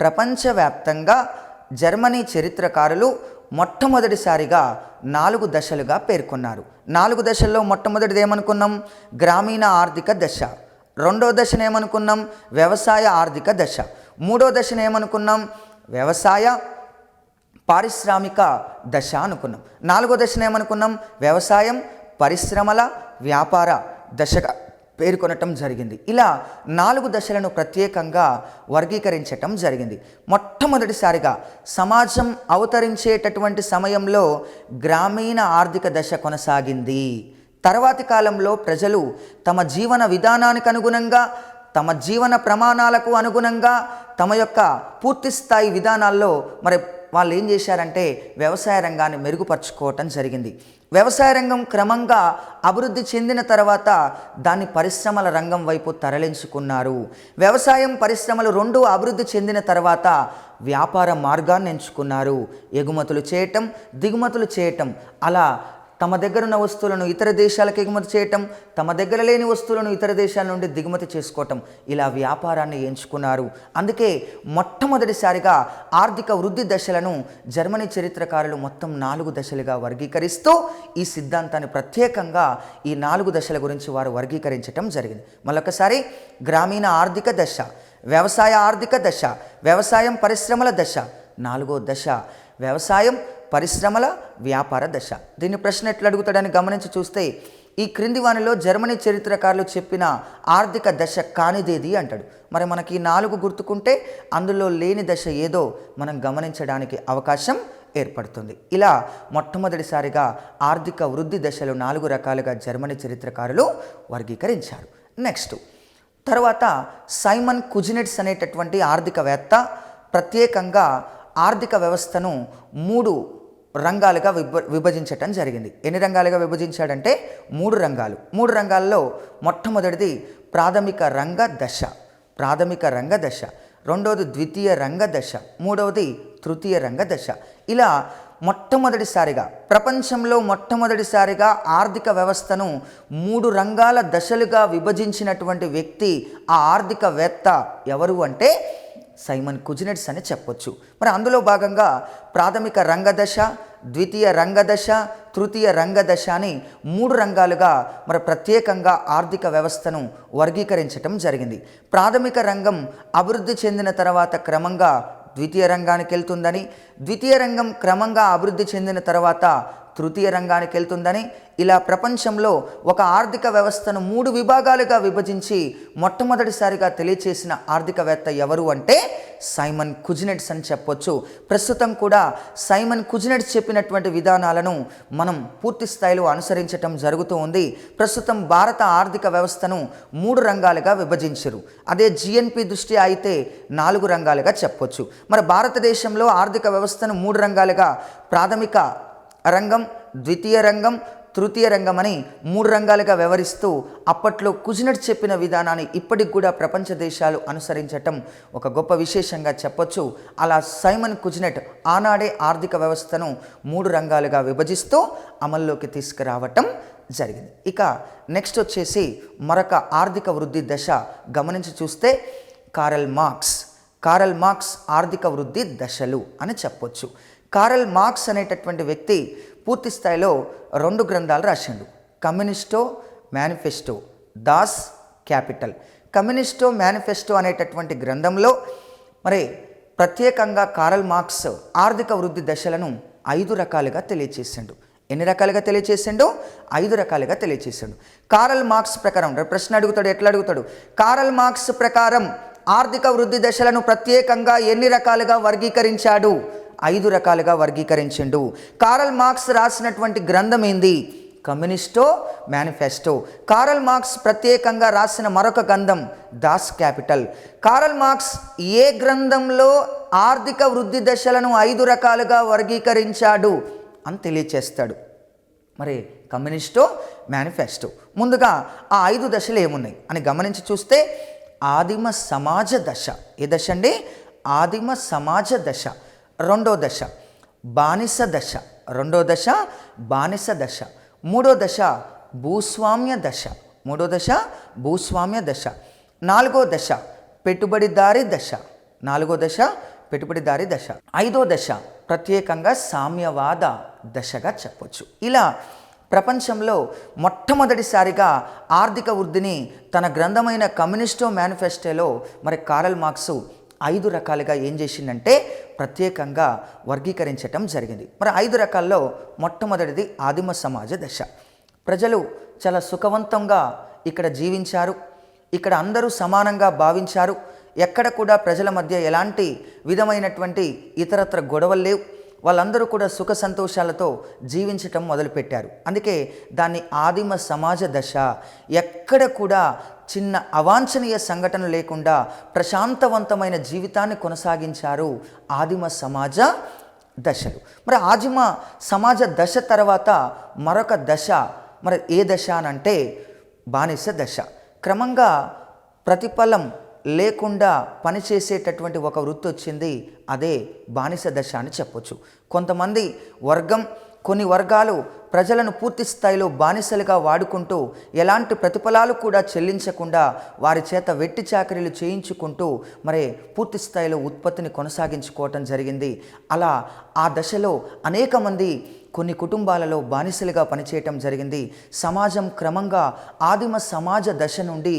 ప్రపంచవ్యాప్తంగా జర్మనీ చరిత్రకారులు మొట్టమొదటిసారిగా 4 దశలుగా పేర్కొన్నారు. 4 దశల్లో మొట్టమొదటిది ఏమనుకున్నాం? గ్రామీణ ఆర్థిక దశ. రెండో దశను ఏమనుకున్నాం? వ్యవసాయ ఆర్థిక దశ. మూడో దశను ఏమనుకున్నాం? వ్యవసాయ పారిశ్రామిక దశ అనుకున్నాం. 4వ దశను ఏమనుకున్నాం? వ్యవసాయం పరిశ్రమల వ్యాపార దశగా పేర్కొనటం జరిగింది. ఇలా 4 దశలను ప్రత్యేకంగా వర్గీకరించటం జరిగింది. మొట్టమొదటిసారిగా సమాజం అవతరించేటటువంటి సమయంలో గ్రామీణ ఆర్థిక దశ కొనసాగింది. తర్వాతి కాలంలో ప్రజలు తమ జీవన విధానానికి అనుగుణంగా, తమ జీవన ప్రమాణాలకు అనుగుణంగా, తమ యొక్క పూర్తిస్థాయి విధానాల్లో మరి వాళ్ళు ఏం చేశారంటే వ్యవసాయ రంగాన్ని మెరుగుపరుచుకోవటం జరిగింది. వ్యవసాయ రంగం క్రమంగా అభివృద్ధి చెందిన తర్వాత దాన్ని పరిశ్రమల రంగం వైపు తరలించుకున్నారు. వ్యవసాయం పరిశ్రమలు రెండూ అభివృద్ధి చెందిన తర్వాత వ్యాపార మార్గాన్ని ఎంచుకున్నారు. ఎగుమతులు చేయటం, దిగుమతులు చేయటం, అలా తమ దగ్గర ఉన్న వస్తువులను ఇతర దేశాలకు ఎగుమతి చేయటం, తమ దగ్గర లేని వస్తువులను ఇతర దేశాల నుండి దిగుమతి చేసుకోవటం, ఇలా వ్యాపారాన్ని ఎంచుకున్నారు. అందుకే మొట్టమొదటిసారిగా ఆర్థిక వృద్ధి దశలను జర్మనీ చరిత్రకారులు మొత్తం 4 దశలుగా వర్గీకరిస్తూ ఈ సిద్ధాంతాన్ని ప్రత్యేకంగా ఈ 4 దశల గురించి వారు వర్గీకరించటం జరిగింది. మళ్ళొకసారి గ్రామీణ ఆర్థిక దశ, వ్యవసాయ ఆర్థిక దశ, వ్యవసాయం పరిశ్రమల దశ, 4వ దశ వ్యవసాయం పరిశ్రమల వ్యాపార దశ. దీన్ని ప్రశ్న ఎట్లా అడుగుతాడని గమనించి చూస్తే ఈ క్రింది వానిలో జర్మనీ చరిత్రకారులు చెప్పిన ఆర్థిక దశ కానిదేది అంటాడు. మరి మనకి ఈ 4 గుర్తుకుంటే అందులో లేని దశ ఏదో మనం గమనించడానికి అవకాశం ఏర్పడుతుంది. ఇలా మొట్టమొదటిసారిగా ఆర్థిక వృద్ధి దశలు 4 రకాలుగా జర్మనీ చరిత్రకారులు వర్గీకరించారు. నెక్స్ట్ తర్వాత సైమన్ కుజినెట్స్ అనేటటువంటి ఆర్థికవేత్త ప్రత్యేకంగా ఆర్థిక వ్యవస్థను 3 రంగాలుగా విభజించటం జరిగింది. ఎన్ని రంగాలుగా విభజించాడంటే 3 రంగాలు. 3 రంగాల్లో మొట్టమొదటిది ప్రాథమిక రంగ దశ, ప్రాథమిక రంగ దశ. రెండవది ద్వితీయ రంగ దశ. మూడవది తృతీయ రంగ దశ. ఇలా మొట్టమొదటిసారిగా ప్రపంచంలో మొట్టమొదటిసారిగా ఆర్థిక వ్యవస్థను 3 రంగాల దశలుగా విభజించినటువంటి వ్యక్తి, ఆ ఆర్థికవేత్త ఎవరు అంటే సైమన్ కుజినెట్స్ అని చెప్పొచ్చు. మరి అందులో భాగంగా ప్రాథమిక రంగదశ, ద్వితీయ రంగదశ, తృతీయ రంగదశ అని 3 రంగాలుగా మరి ప్రత్యేకంగా ఆర్థిక వ్యవస్థను వర్గీకరించటం జరిగింది. ప్రాథమిక రంగం అభివృద్ధి చెందిన తర్వాత క్రమంగా ద్వితీయ రంగానికి వెళ్తుందని, ద్వితీయ రంగం క్రమంగా అభివృద్ధి చెందిన తర్వాత తృతీయ రంగానికి వెళ్తుందని, ఇలా ప్రపంచంలో ఒక ఆర్థిక వ్యవస్థను 3 విభాగాలుగా విభజించి మొట్టమొదటిసారిగా తెలియచేసిన ఆర్థికవేత్త ఎవరు అంటే సైమన్ కుజినెట్స్ అని చెప్పొచ్చు. ప్రస్తుతం కూడా సైమన్ కుజినెట్స్ చెప్పినటువంటి విధానాలను మనం పూర్తి స్థాయిలో అనుసరించటం జరుగుతూ ఉంది. ప్రస్తుతం భారత ఆర్థిక వ్యవస్థను 3 రంగాలుగా విభజించరు. అదే జిఎన్పి దృష్ట్యా అయితే 4 రంగాలుగా చెప్పొచ్చు. మరి భారతదేశంలో ఆర్థిక వ్యవస్థను 3 రంగాలుగా ప్రాథమిక రంగం, ద్వితీయ రంగం, తృతీయ రంగం అని 3 రంగాలుగా వ్యవహరిస్తూ అప్పట్లో కుజినెట్స్ చెప్పిన విధానాన్ని ఇప్పటికి కూడా ప్రపంచ దేశాలు అనుసరించటం ఒక గొప్ప విశేషంగా చెప్పొచ్చు. అలా సైమన్ కుజినెట్ ఆనాడే ఆర్థిక వ్యవస్థను 3 రంగాలుగా విభజిస్తూ అమల్లోకి తీసుకురావటం జరిగింది. ఇక నెక్స్ట్ వచ్చేసి మరొక ఆర్థిక వృద్ధి దశ గమనించి చూస్తే కారల్ మార్క్స్ ఆర్థిక వృద్ధి దశలు అని చెప్పొచ్చు. కారల్ మార్క్స్ అనేటటువంటి వ్యక్తి పూర్తి స్థాయిలో 2 గ్రంథాలు రాసిండు. కమ్యూనిస్టో మేనిఫెస్టో, దాస్ క్యాపిటల్. కమ్యూనిస్టో మేనిఫెస్టో అనేటటువంటి గ్రంథంలో మరి ప్రత్యేకంగా కారల్ మార్క్స్ ఆర్థిక వృద్ధి దశలను 5 రకాలుగా తెలియచేసిండు. ఎన్ని రకాలుగా తెలియచేసిండు? 5 రకాలుగా తెలియచేసిండు. కారల్ మార్క్స్ ప్రకారం ప్రశ్న అడుగుతాడు, ఎట్లా అడుగుతాడు? కారల్ మార్క్స్ ప్రకారం ఆర్థిక వృద్ధి దశలను ప్రత్యేకంగా ఎన్ని రకాలుగా వర్గీకరించాడు? 5 రకాలుగా వర్గీకరించిండు. కారల్ మార్క్స్ రాసినటువంటి గ్రంథం ఏంది? కమ్యూనిస్టో మేనిఫెస్టో. కారల్ మార్క్స్ ప్రత్యేకంగా రాసిన మరొక గ్రంథం దాస్ క్యాపిటల్. కారల్ మార్క్స్ ఏ గ్రంథంలో ఆర్థిక వృద్ధి దశలను 5 రకాలుగా వర్గీకరించాడు అని తెలియచేస్తాడు. మరి కమ్యూనిస్టో మేనిఫెస్టో. ముందుగా ఆ 5 దశలు ఏమున్నాయి అని గమనించి చూస్తే ఆదిమ సమాజ దశ. ఏ దశ అండి? ఆదిమ సమాజ దశ. రెండో దశ బానిస దశ. రెండో దశ బానిస దశ. మూడో దశ భూస్వామ్య దశ. మూడో దశ భూస్వామ్య దశ. నాలుగో దశ పెట్టుబడిదారీ దశ. నాలుగో దశ పెట్టుబడిదారీ దశ. ఐదో దశ ప్రత్యేకంగా సామ్యవాద దశగా చెప్పొచ్చు. ఇలా ప్రపంచంలో మొట్టమొదటిసారిగా ఆర్థిక వృద్ధిని తన గ్రంథమైన కమ్యూనిస్టో మేనిఫెస్టోలో మరి కారల్ మార్క్స్ 5 రకాలుగా ఏం చేసిందంటే ప్రత్యేకంగా వర్గీకరించటం జరిగింది. మరి 5 రకాల్లో మొట్టమొదటిది ఆదిమ సమాజ దశ. ప్రజలు చాలా సుఖవంతంగా ఇక్కడ జీవించారు, ఇక్కడ అందరూ సమానంగా భావించారు, ఎక్కడ కూడా ప్రజల మధ్య ఎలాంటి విధమైనటువంటి ఇతరత్ర గొడవలు లేవు, వాళ్ళందరూ కూడా సుఖ సంతోషాలతో జీవించటం మొదలుపెట్టారు. అందుకే దాన్ని ఆదిమ సమాజ దశ. ఎక్కడ కూడా చిన్న అవాంఛనీయ సంఘటన లేకుండా ప్రశాంతవంతమైన జీవితాన్ని కొనసాగించారు ఆదిమ సమాజ దశలు. మరి ఆదిమ సమాజ దశ తర్వాత మరొక దశ, మరి ఏ దశ అనంటే బానిస దశ. క్రమంగా ప్రతిఫలం లేకుండా పనిచేసేటటువంటి ఒక వృత్తి వచ్చింది, అదే బానిస దశ అని చెప్పొచ్చు. కొంతమంది కొన్ని వర్గాలు ప్రజలను పూర్తి స్థాయిలో బానిసలుగా వాడుకుంటూ ఎలాంటి ప్రతిఫలాలు కూడా చెల్లించకుండా వారి చేత వెట్టి చాకరీలు చేయించుకుంటూ మరి పూర్తి స్థాయిలో ఉత్పత్తిని కొనసాగించుకోవటం జరిగింది. అలా ఆ దశలో అనేక మంది కొన్ని కుటుంబాలలో బానిసలుగా పనిచేయటం జరిగింది. సమాజం క్రమంగా ఆదిమ సమాజ దశ నుండి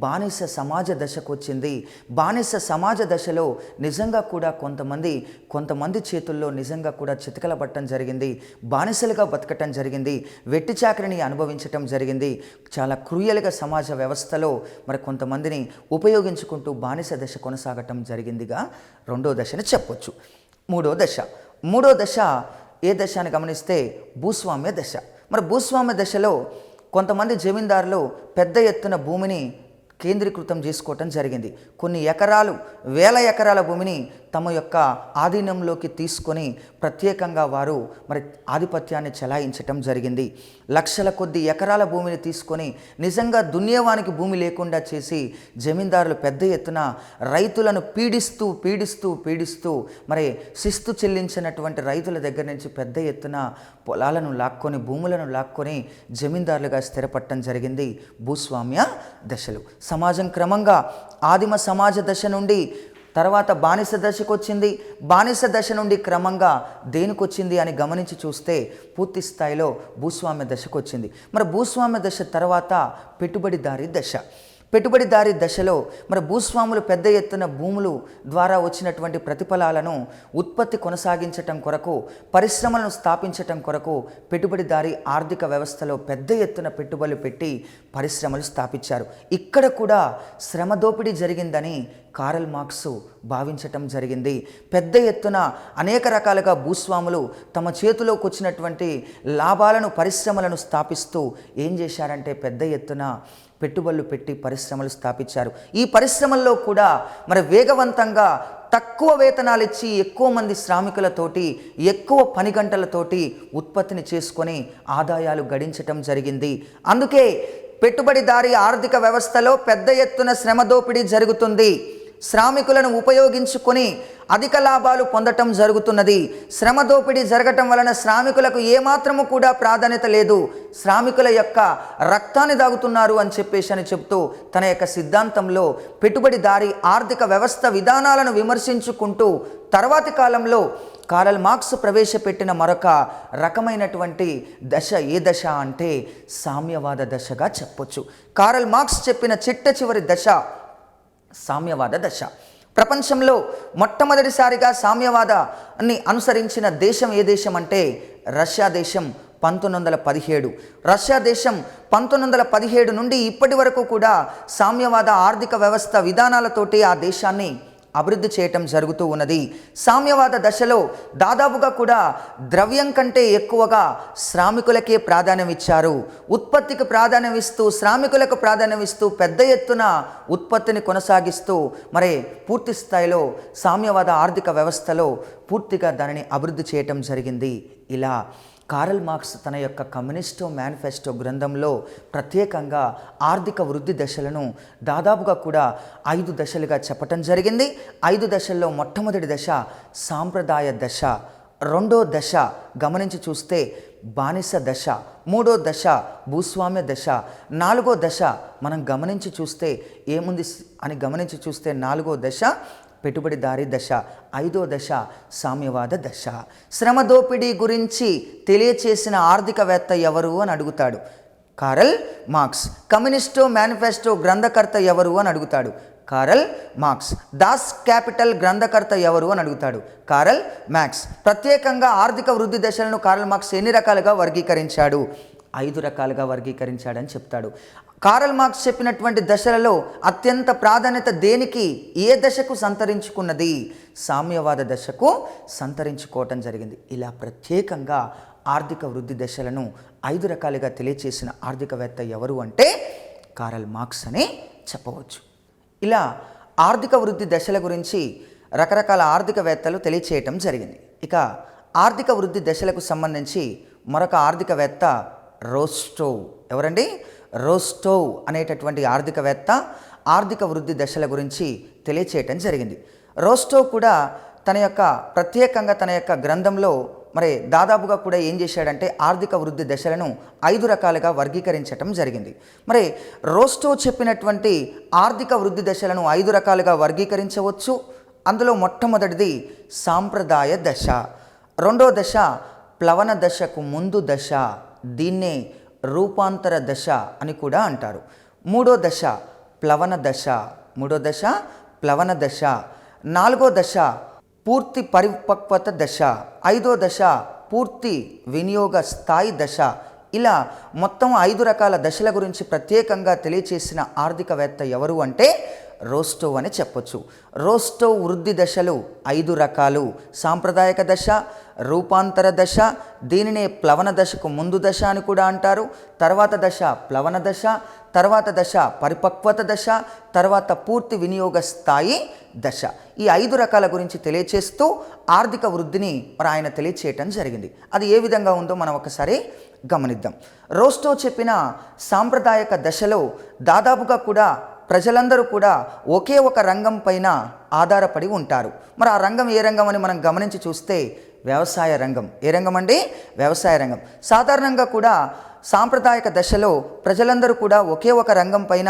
బానిస సమాజ దశకు వచ్చింది. బానిస సమాజ దశలో నిజంగా కూడా కొంతమంది చేతుల్లో నిజంగా కూడా చితకలబట్టడం జరిగింది, బానిసలుగా బతకటం జరిగింది, వెట్టి చాకరిని అనుభవించటం జరిగింది. చాలా క్రూయలుగా సమాజ వ్యవస్థలో మరి కొంతమందిని ఉపయోగించుకుంటూ బానిస దశ కొనసాగటం జరిగిందిగా రెండో దశని చెప్పొచ్చు. మూడో దశ ఏ దశ అని గమనిస్తే భూస్వామ్య దశ. మరి భూస్వామ్య దశలో కొంతమంది జమీందారులు పెద్ద ఎత్తున భూమిని కేంద్రీకృతం చేసుకోవటం జరిగింది. కొన్ని వేల ఎకరాల భూమిని తమ యొక్క ఆధీనంలోకి తీసుకొని ప్రత్యేకంగా వారు మరి ఆధిపత్యాన్ని చెలాయించటం జరిగింది. లక్షల కొద్ది ఎకరాల భూమిని తీసుకొని నిజంగా దున్నేవానికి భూమి లేకుండా చేసి జమీందారులు పెద్ద ఎత్తున రైతులను పీడిస్తూ మరి శిస్తు చెల్లించినటువంటి రైతుల దగ్గర నుంచి పెద్ద ఎత్తున పొలాలను లాక్కొని భూములను లాక్కొని జమీందారులుగా స్థిరపడటం జరిగింది. భూస్వామ్య దశలు. సమాజం క్రమంగా ఆదిమ సమాజ దశ నుండి తర్వాత బానిస దశకు వచ్చింది. బానిస దశ నుండి క్రమంగా దేనికొచ్చింది అని గమనించి చూస్తే పూర్తి స్థాయిలో భూస్వామ్య దశకు వచ్చింది. మరి భూస్వామ్య దశ తర్వాత పెట్టుబడిదారీ దశలో మరి భూస్వాములు పెద్ద ఎత్తున భూములు ద్వారా వచ్చినటువంటి ప్రతిఫలాలను ఉత్పత్తి కొనసాగించటం కొరకు, పరిశ్రమలను స్థాపించటం కొరకు పెట్టుబడిదారీ ఆర్థిక వ్యవస్థలో పెద్ద ఎత్తున పెట్టుబడులు పెట్టి పరిశ్రమలు స్థాపించారు. ఇక్కడ కూడా శ్రమ దోపిడీ జరిగిందని కారల్ మార్క్స్ భావించటం జరిగింది. పెద్ద ఎత్తున అనేక రకాలుగా భూస్వాములు తమ చేతిలోకి వచ్చినటువంటి లాభాలను పరిశ్రమలను స్థాపిస్తూ ఏం చేశారంటే పెద్ద ఎత్తున పెట్టుబడులు పెట్టి పరిశ్రమలు స్థాపించారు. ఈ పరిశ్రమల్లో కూడా మరి వేగవంతంగా తక్కువ వేతనాలు ఇచ్చి ఎక్కువ మంది శ్రామికులతోటి ఎక్కువ పని గంటలతోటి ఉత్పత్తిని చేసుకొని ఆదాయాలు గడించటం జరిగింది. అందుకే పెట్టుబడిదారీ ఆర్థిక వ్యవస్థలో పెద్ద ఎత్తున శ్రమ దోపిడీ జరుగుతుంది. శ్రామికులను ఉపయోగించుకొని అధిక లాభాలు పొందటం జరుగుతున్నది. శ్రమ దోపిడీ జరగటం వలన శ్రామికులకు ఏమాత్రము కూడా ప్రాధాన్యత లేదు, శ్రామికుల యొక్క రక్తాన్ని దాగుతున్నారు అని చెప్తూ తన యొక్క సిద్ధాంతంలో పెట్టుబడిదారీ ఆర్థిక వ్యవస్థ విధానాలను విమర్శించుకుంటూ తర్వాతి కాలంలో కారల్ మార్క్స్ ప్రవేశపెట్టిన మరొక రకమైనటువంటి దశ ఏ దశ అంటే సామ్యవాద దశగా చెప్పొచ్చు. కారల్ మార్క్స్ చెప్పిన చిట్ట చివరి దశ సామ్యవాద దశ. ప్రపంచంలో మొట్టమొదటిసారిగా సామ్యవాదాన్ని అనుసరించిన దేశం ఏ దేశం అంటే రష్యా దేశం 1917. రష్యా దేశం 1917 నుండి ఇప్పటి వరకు కూడా సామ్యవాద ఆర్థిక వ్యవస్థ విధానాలతోటి ఆ దేశాన్ని అభివృద్ధి చేయటం జరుగుతూ ఉన్నది. సామ్యవాద దశలో దాదాపుగా కూడా ద్రవ్యం కంటే ఎక్కువగా శ్రామికులకే ప్రాధాన్యం ఇచ్చారు. ఉత్పత్తికి ప్రాధాన్యం ఇస్తూ శ్రామికులకు ప్రాధాన్యం ఇస్తూ పెద్ద ఎత్తున ఉత్పత్తిని కొనసాగిస్తూ మరి పూర్తి స్థాయిలో సామ్యవాద ఆర్థిక వ్యవస్థలో పూర్తిగా దానిని అభివృద్ధి చేయటం జరిగింది. ఇలా కారల్ మార్క్స్ తన యొక్క కమ్యూనిస్టో మేనిఫెస్టో గ్రంథంలో ప్రత్యేకంగా ఆర్థిక వృద్ధి దశలను దాదాపుగా కూడా 5 దశలుగా చెప్పటం జరిగింది. 5 దశల్లో మొట్టమొదటి దశ సాంప్రదాయ దశ. రెండో దశ గమనించి చూస్తే బానిస దశ, మూడో దశ భూస్వామ్య దశ, నాలుగో దశ మనం గమనించి చూస్తే ఏముంది అని గమనించి చూస్తే నాలుగో దశ పెట్టుబడిదారీ దశ, ఐదో దశ సామ్యవాద దశ. శ్రమ దోపిడీ గురించి తెలియచేసిన ఆర్థికవేత్త ఎవరు అని అడుగుతాడు, కారల్ మార్క్స్. కమ్యూనిస్టు మేనిఫెస్టో గ్రంథకర్త ఎవరు అని అడుగుతాడు, కారల్ మార్క్స్. దాస్ క్యాపిటల్ గ్రంథకర్త ఎవరు అని అడుగుతాడు, కారల్ మార్క్స్. ప్రత్యేకంగా ఆర్థిక వృద్ధి దశలను కారల్ మార్క్స్ ఎన్ని రకాలుగా వర్గీకరించాడు, 5 రకాలుగా వర్గీకరించాడని చెప్తాడు. కారల్ మార్క్స్ చెప్పినటువంటి దశలలో అత్యంత ప్రాధాన్యత దేనికి, ఏ దశకు సంతరించుకున్నది, సామ్యవాద దశకు సంతరించుకోవటం జరిగింది. ఇలా ప్రత్యేకంగా ఆర్థిక వృద్ధి దశలను 5 రకాలుగా తెలియచేసిన ఆర్థికవేత్త ఎవరు అంటే కారల్ మార్క్స్ అని చెప్పవచ్చు. ఇలా ఆర్థిక వృద్ధి దశల గురించి రకరకాల ఆర్థికవేత్తలు తెలియచేయటం జరిగింది. ఇక ఆర్థిక వృద్ధి దశలకు సంబంధించి మరొక ఆర్థికవేత్త రోస్టోవ్. ఎవరండి? రోస్టోవ్ అనేటటువంటి ఆర్థికవేత్త ఆర్థిక వృద్ధి దశల గురించి తెలియచేయటం జరిగింది. రోస్టోవ్ కూడా ప్రత్యేకంగా తన యొక్క గ్రంథంలో దాదాపుగా కూడా ఏం చేశాడంటే ఆర్థిక వృద్ధి దశలను 5 రకాలుగా వర్గీకరించటం జరిగింది. రోస్టోవ్ చెప్పినటువంటి ఆర్థిక వృద్ధి దశలను 5 రకాలుగా వర్గీకరించవచ్చు. అందులో మొట్టమొదటిది సాంప్రదాయ దశ, రెండో దశ ప్లవన దశకు ముందు దశ, దీన్నే రూపాంతర దశ అని కూడా అంటారు. మూడో దశ ప్లవన దశ, నాలుగో దశ పూర్తి పరిపక్వత దశ, ఐదో దశ పూర్తి వినియోగ స్థాయి దశ. ఇలా మొత్తం 5 రకాల దశల గురించి ప్రత్యేకంగా తెలియచేసిన ఆర్థికవేత్త ఎవరు అంటే రోస్టోవ్ అని చెప్పొచ్చు. రోస్టోవ్ వృద్ధి దశలు 5 రకాలు: సాంప్రదాయక దశ, రూపాంతర దశ, దీనినే ప్లవన దశకు ముందు దశ అని కూడా అంటారు, తర్వాత దశ ప్లవన దశ, తర్వాత దశ పరిపక్వత దశ, తర్వాత పూర్తి వినియోగ స్థాయి దశ. ఈ 5 రకాల గురించి తెలియచేస్తూ ఆర్థిక వృద్ధిని ఆయన తెలియచేయటం జరిగింది. అది ఏ విధంగా ఉందో మనం ఒకసారి గమనిద్దాం. రోస్టోవ్ చెప్పిన సాంప్రదాయక దశలో దాదాపుగా కూడా ప్రజలందరూ కూడా ఒకే ఒక రంగం పైన ఆధారపడి ఉంటారు. ఆ రంగం ఏ రంగం అని మనం గమనించి చూస్తే వ్యవసాయ రంగం. ఏ రంగం అండి? వ్యవసాయ రంగం. సాధారణంగా కూడా సాంప్రదాయక దశలో ప్రజలందరూ కూడా ఒకే ఒక రంగం పైన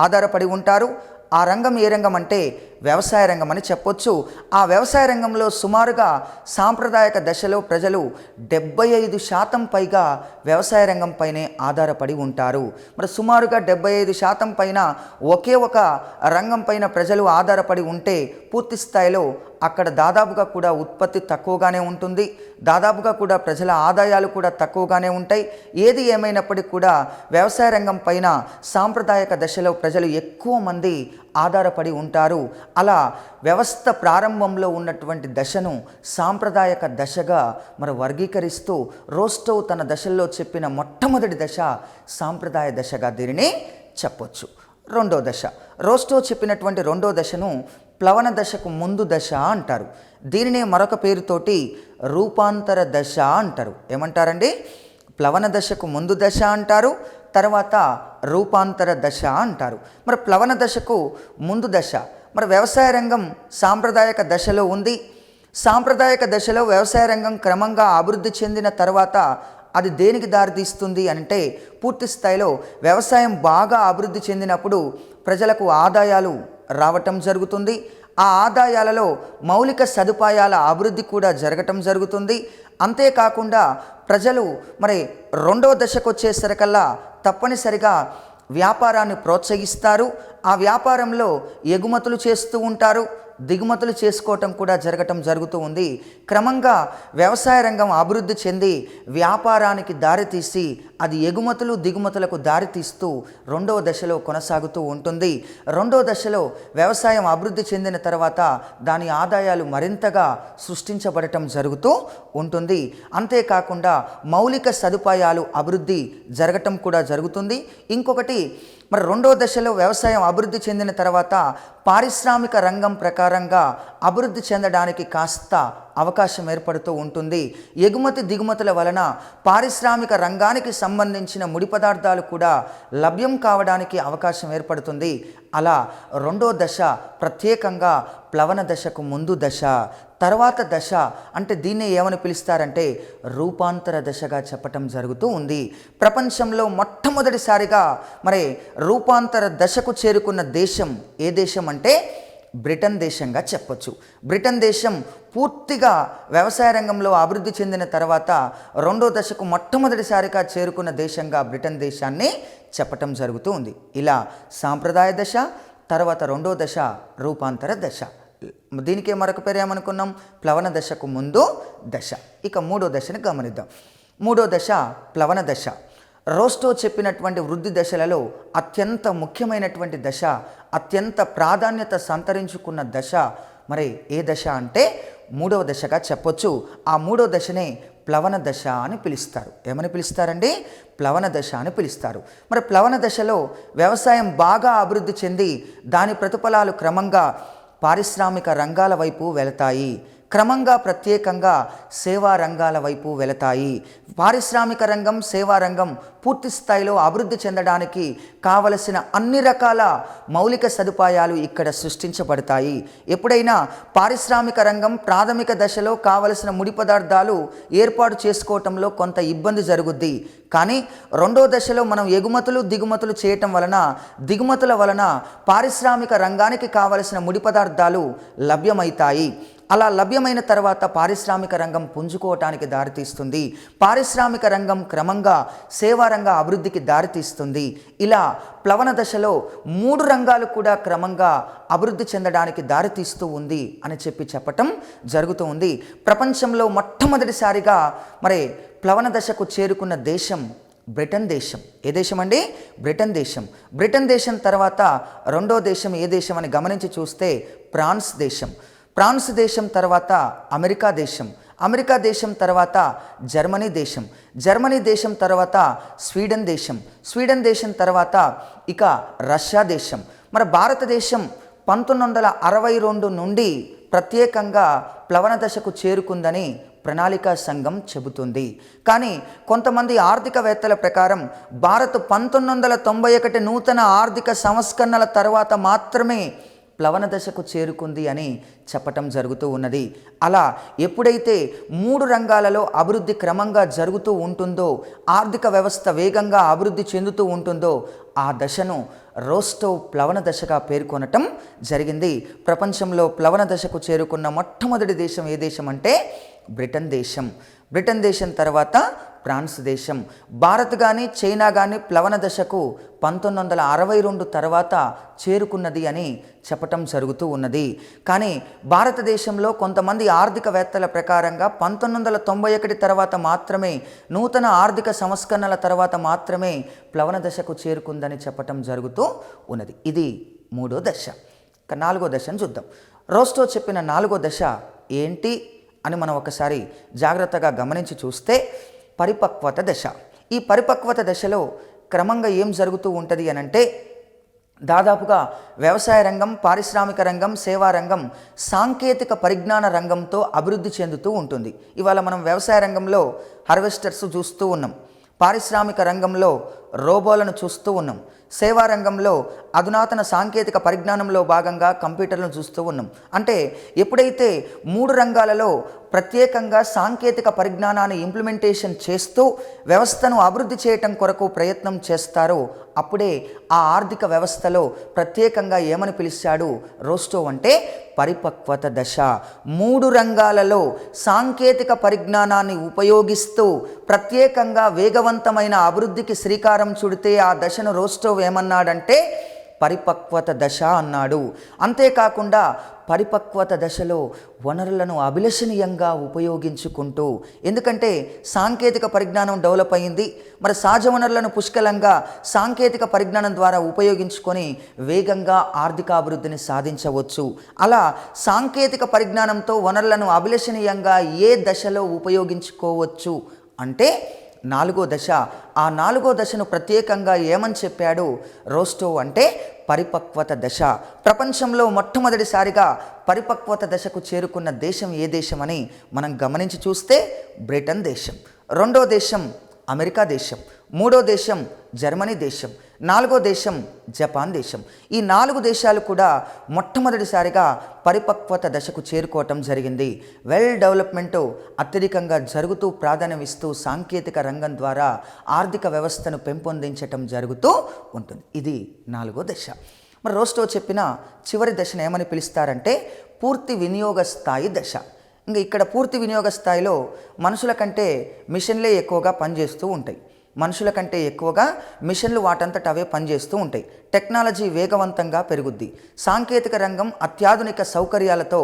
ఆధారపడి ఉంటారు. ఆ రంగం ఏ రంగం అంటే వ్యవసాయ రంగం అని చెప్పొచ్చు. ఆ వ్యవసాయ రంగంలో సుమారుగా సాంప్రదాయక దశలో ప్రజలు 75% పైగా వ్యవసాయ రంగం పైనే ఆధారపడి ఉంటారు. సుమారుగా 75% పైన ఒకే ఒక రంగం పైన ప్రజలు ఆధారపడి ఉంటే పూర్తి స్థాయిలో అక్కడ దాదాపుగా కూడా ఉత్పత్తి తక్కువగానే ఉంటుంది, దాదాపుగా కూడా ప్రజల ఆదాయాలు కూడా తక్కువగానే ఉంటాయి. ఏది ఏమైనప్పటికీ కూడా వ్యవసాయ రంగం పైన సాంప్రదాయక దశలో ప్రజలు ఎక్కువ మంది ఆధారపడి ఉంటారు. అలా వ్యవస్థ ప్రారంభంలో ఉన్నటువంటి దశను సాంప్రదాయక దశగా వర్గీకరిస్తూ రోస్టోవ్ తన దశల్లో చెప్పిన మొట్టమొదటి దశ సాంప్రదాయ దశగా దీనిని చెప్పొచ్చు. రెండో దశ, రోస్టోవ్ చెప్పినటువంటి రెండో దశను ప్లవన దశకు ముందు దశ అంటారు. దీనినే మరొక పేరుతోటి రూపాంతర దశ అంటారు. ఏమంటారండి? ప్లవన దశకు ముందు దశ అంటారు, తర్వాత రూపాంతర దశ అంటారు. ప్లవన దశకు ముందు దశ వ్యవసాయ రంగం సాంప్రదాయక దశలో ఉంది. సాంప్రదాయక దశలో వ్యవసాయ రంగం క్రమంగా అభివృద్ధి చెందిన తర్వాత అది దేనికి దారితీస్తుంది అంటే పూర్తి స్థాయిలో వ్యవసాయం బాగా అభివృద్ధి చెందినప్పుడు ప్రజలకు ఆదాయాలు రావటం జరుగుతుంది. ఆ ఆదాయాలలో మౌలిక సదుపాయాల అభివృద్ధి కూడా జరగటం జరుగుతుంది. అంతేకాకుండా ప్రజలు రెండవ దశకు వచ్చేసరికల్లా తప్పనిసరిగా వ్యాపారాన్ని ప్రోత్సహిస్తారు. ఆ వ్యాపారంలో ఎగుమతులు చేస్తూ ఉంటారు, దిగుమతులు చేసుకోవటం కూడా జరగటం జరుగుతూ ఉంది. క్రమంగా వ్యవసాయ రంగం అభివృద్ధి చెంది వ్యాపారానికి దారితీసి అది ఎగుమతులు దిగుమతులకు దారితీస్తూ రెండవ దశలో కొనసాగుతూ ఉంటుంది. రెండవ దశలో వ్యవసాయం అభివృద్ధి చెందిన తర్వాత దాని ఆదాయాలు మరింతగా సృష్టించబడటం జరుగుతూ ఉంటుంది. అంతేకాకుండా మౌలిక సదుపాయాలు అభివృద్ధి జరగటం కూడా జరుగుతుంది. ఇంకొకటి రెండో దశలో వ్యవసాయం అభివృద్ధి చెందిన తర్వాత పారిశ్రామిక రంగం ప్రకారంగా అభివృద్ధి చెందడానికి కాస్త అవకాశం ఏర్పడుతూ ఉంటుంది. ఎగుమతి దిగుమతుల వలన పారిశ్రామిక రంగానికి సంబంధించిన ముడి పదార్థాలు కూడా లభ్యం కావడానికి అవకాశం ఏర్పడుతుంది. అలా రెండో దశ ప్రత్యేకంగా ప్లవన దశకు ముందు దశ. తర్వాత దశ అంటే దీన్ని ఏమని పిలుస్తారంటే రూపాంతర దశగా చెప్పటం జరుగుతూ ఉంది. ప్రపంచంలో మొట్టమొదటిసారిగా మరి రూపాంతర దశకు చేరుకున్న దేశం ఏ దేశం అంటే బ్రిటన్ దేశంగా చెప్పొచ్చు. బ్రిటన్ దేశం పూర్తిగా వ్యవసాయ రంగంలో అభివృద్ధి చెందిన తర్వాత రెండో దశకు మొట్టమొదటిసారిగా చేరుకున్న దేశంగా బ్రిటన్ దేశాన్ని చెప్పటం జరుగుతూ ఉంది. ఇలా సాంప్రదాయ దశ, తర్వాత రెండో దశ రూపాంతర దశ. దీనికే మరొక పేరు ఏమనుకున్నాం, ప్లవన దశకు ముందు దశ. ఇక మూడో దశని గమనిద్దాం. మూడో దశ ప్లవన దశ. రోస్టో చెప్పినటువంటి వృద్ధి దశలలో అత్యంత ముఖ్యమైనటువంటి దశ, అత్యంత ప్రాధాన్యత సంతరించుకున్న దశ మరి ఏ దశ అంటే మూడవ దశగా చెప్పొచ్చు. ఆ మూడో దశనే ప్లవన దశ అని పిలుస్తారు. ఏమని పిలుస్తారండి? ప్లవన దశ అని పిలుస్తారు. మరి ప్లవన దశలో వ్యవసాయం బాగా అభివృద్ధి చెంది దాని ప్రతిఫలాలు క్రమంగా పారిశ్రామిక రంగాల వైపు వెళతాయి, క్రమంగా ప్రత్యేకంగా సేవా రంగాల వైపు వెళతాయి. పారిశ్రామిక రంగం, సేవా రంగం పూర్తి స్థాయిలో అభివృద్ధి చెందడానికి కావలసిన అన్ని రకాల మౌలిక సదుపాయాలు ఇక్కడ సృష్టించబడతాయి. ఎప్పుడైనా పారిశ్రామిక రంగం ప్రాథమిక దశలో కావలసిన ముడి పదార్థాలు ఏర్పాటు చేసుకోవటంలో కొంత ఇబ్బంది జరుగుద్ది. కానీ రెండో దశలో మనం ఎగుమతులు దిగుమతులు చేయటం వలన, దిగుమతుల వలన పారిశ్రామిక రంగానికి కావలసిన ముడి పదార్థాలు లభ్యమవుతాయి. అలా లభ్యమైన తర్వాత పారిశ్రామిక రంగం పుంజుకోవటానికి దారితీస్తుంది. పారిశ్రామిక రంగం క్రమంగా సేవా రంగ అభివృద్ధికి దారితీస్తుంది. ఇలా ప్లవన దశలో మూడు రంగాలు కూడా క్రమంగా అభివృద్ధి చెందడానికి దారితీస్తూ ఉంది అని చెప్పటం జరుగుతూ ఉంది. ప్రపంచంలో మొట్టమొదటిసారిగా మరి ప్లవన దశకు చేరుకున్న దేశం బ్రిటన్ దేశం. ఏ దేశం అండి? బ్రిటన్ దేశం. బ్రిటన్ దేశం తర్వాత రెండో దేశం ఏ దేశం అని గమనించి చూస్తే ఫ్రాన్స్ దేశం. ఫ్రాన్స్ దేశం తర్వాత అమెరికా దేశం. అమెరికా దేశం తర్వాత జర్మనీ దేశం. జర్మనీ దేశం తర్వాత స్వీడన్ దేశం. స్వీడన్ దేశం తర్వాత ఇక రష్యా దేశం. మరి భారతదేశం 1962 నుండి ప్రత్యేకంగా ప్లవన దశకు చేరుకుందని ప్రణాళికా సంఘం చెబుతుంది. కానీ కొంతమంది ఆర్థికవేత్తల ప్రకారం భారత్ 1991 నూతన ఆర్థిక సంస్కరణల తర్వాత మాత్రమే ప్లవన దశకు చేరుకుంది అని చెప్పటం జరుగుతూ ఉన్నది. అలా ఎప్పుడైతే మూడు రంగాలలో అభివృద్ధి క్రమంగా జరుగుతూ ఉంటుందో, ఆర్థిక వ్యవస్థ వేగంగా అభివృద్ధి చెందుతూ ఉంటుందో ఆ దశను రోస్టో ప్లవన దశగా పేర్కొనటం జరిగింది. ప్రపంచంలో ప్లవన దశకు చేరుకున్న మొట్టమొదటి దేశం ఏ దేశం అంటే బ్రిటన్ దేశం. బ్రిటన్ దేశం తర్వాత ఫ్రాన్స్ దేశం. భారత్ కానీ చైనా కానీ ప్లవన దశకు 1962 తర్వాత చేరుకున్నది అని చెప్పటం జరుగుతూ ఉన్నది. కానీ భారతదేశంలో కొంతమంది ఆర్థికవేత్తల ప్రకారంగా 1991 తర్వాత మాత్రమే, నూతన ఆర్థిక సంస్కరణల తర్వాత మాత్రమే ప్లవన దశకు చేరుకుందని చెప్పటం జరుగుతూ ఉన్నది. ఇది మూడో దశ. ఇక నాలుగో దశను చూద్దాం. రోస్టో చెప్పిన నాలుగో దశ ఏంటి అని మనం ఒకసారి జాగ్రత్తగా గమనించి చూస్తే పరిపక్వత దశ. ఈ పరిపక్వత దశలో క్రమంగా ఏం జరుగుతూ ఉంటుంది అనంటే దాదాపుగా వ్యవసాయ రంగం, పారిశ్రామిక రంగం, సేవా రంగం సాంకేతిక పరిజ్ఞాన రంగంతో అభివృద్ధి చెందుతూ ఉంటుంది. ఇవాళ మనం వ్యవసాయ రంగంలో హార్వెస్టర్స్ చూస్తూ ఉన్నాం, పారిశ్రామిక రంగంలో రోబోలను చూస్తూ ఉన్నాం, సేవా రంగంలో అధునాతన సాంకేతిక పరిజ్ఞానంలో భాగంగా కంప్యూటర్లను చూస్తూ ఉన్నాం. అంటే ఎప్పుడైతే మూడు రంగాలలో ప్రత్యేకంగా సాంకేతిక పరిజ్ఞానాన్ని ఇంప్లిమెంటేషన్ చేస్తూ వ్యవస్థను అభివృద్ధి చేయటం కొరకు ప్రయత్నం చేస్తారో అప్పుడే ఆ ఆర్థిక వ్యవస్థలో ప్రత్యేకంగా ఏమని పిలిచాడు రోస్టో అంటే పరిపక్వత దశ. మూడు రంగాలలో సాంకేతిక పరిజ్ఞానాన్ని ఉపయోగిస్తూ ప్రత్యేకంగా వేగవంతమైన అభివృద్ధికి శ్రీకారం చుడితే ఆ దశను రోస్టో ఏమన్నాడంటే పరిపక్వత దశ అన్నాడు. అంతేకాకుండా పరిపక్వత దశలో వనరులను అభిలషణీయంగా ఉపయోగించుకుంటూ, ఎందుకంటే సాంకేతిక పరిజ్ఞానం డెవలప్ అయింది, మరి సహజ వనరులను పుష్కలంగా సాంకేతిక పరిజ్ఞానం ద్వారా ఉపయోగించుకొని వేగంగా ఆర్థికాభివృద్ధిని సాధించవచ్చు. అలా సాంకేతిక పరిజ్ఞానంతో వనరులను అభిలషణీయంగా ఏ దశలో ఉపయోగించుకోవచ్చు అంటే నాలుగో దశ. ఆ నాలుగో దశను ప్రత్యేకంగా ఏమని చెప్పాడు రోస్టో అంటే పరిపక్వత దశ. ప్రపంచంలో మొట్టమొదటిసారిగా పరిపక్వత దశకు చేరుకున్న దేశం ఏ దేశం అని మనం గమనించి చూస్తే బ్రిటన్ దేశం. రెండో దేశం అమెరికా దేశం. మూడో దేశం జర్మనీ దేశం, 4వ దేశం జపాన్ దేశం. ఈ 4 దేశాలు కూడా మొట్టమొదటిసారిగా పరిపక్వత దశకు చేరుకోవటం జరిగింది. డెవలప్మెంట్ అత్యధికంగా జరుగుతూ ప్రాధాన్యమిస్తూ సాంకేతిక రంగం ద్వారా ఆర్థిక వ్యవస్థను పెంపొందించటం జరుగుతూ ఉంటుంది. ఇది 4వ దశ. మరి రోస్టో చెప్పిన చివరి దశను ఏమని పిలుస్తారంటే పూర్తి వినియోగ స్థాయి దశ. ఇంకా ఇక్కడ పూర్తి వినియోగ స్థాయిలో మనుషుల కంటే మిషన్లే ఎక్కువగా పనిచేస్తూ ఉంటాయి. మనుషుల కంటే ఎక్కువగా మిషన్లు వాటంతట అవే పనిచేస్తూ ఉంటాయి. టెక్నాలజీ వేగవంతంగా పెరుగుద్ది. సాంకేతిక రంగం అత్యాధునిక సౌకర్యాలతో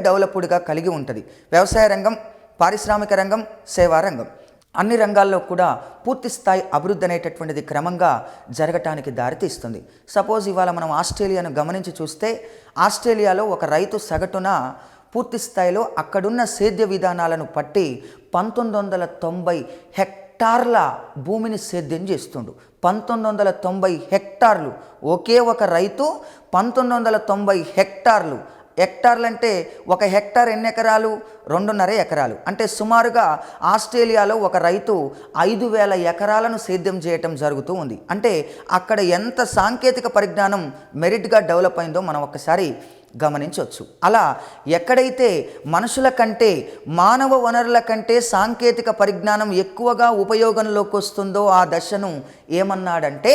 డెవలప్డ్గా కలిగి ఉంటుంది. వ్యవసాయ రంగం, పారిశ్రామిక రంగం, సేవా రంగం, అన్ని రంగాల్లో కూడా పూర్తి స్థాయి అభివృద్ధి అనేటటువంటిది క్రమంగా జరగటానికి దారితీస్తుంది. సపోజ్ ఇవాళ మనం ఆస్ట్రేలియాను గమనించి చూస్తే, ఆస్ట్రేలియాలో ఒక రైతు సగటున పూర్తి స్థాయిలో అక్కడున్న సేద్య విధానాలను పట్టి 1990 హెక్టార్ల భూమిని సేద్యం చేస్తుండు. 1990 హెక్టార్లు. ఒకే ఒక రైతు 1990 హెక్టార్లు. హెక్టార్లు అంటే ఒక హెక్టార్ ఎన్ని ఎకరాలు? 2.5 ఎకరాలు. అంటే సుమారుగా ఆస్ట్రేలియాలో ఒక రైతు 5,000 ఎకరాలను సేద్యం చేయటం జరుగుతూ ఉంది. అంటే అక్కడ ఎంత సాంకేతిక పరిజ్ఞానం మెరిట్గా డెవలప్ అయిందో మనం ఒక్కసారి గమనించవచ్చు. అలా ఎక్కడైతే మనుషుల కంటే, మానవ వనరుల కంటే సాంకేతిక పరిజ్ఞానం ఎక్కువగా ఉపయోగంలోకి వస్తుందో ఆ దశను ఏమన్నాడంటే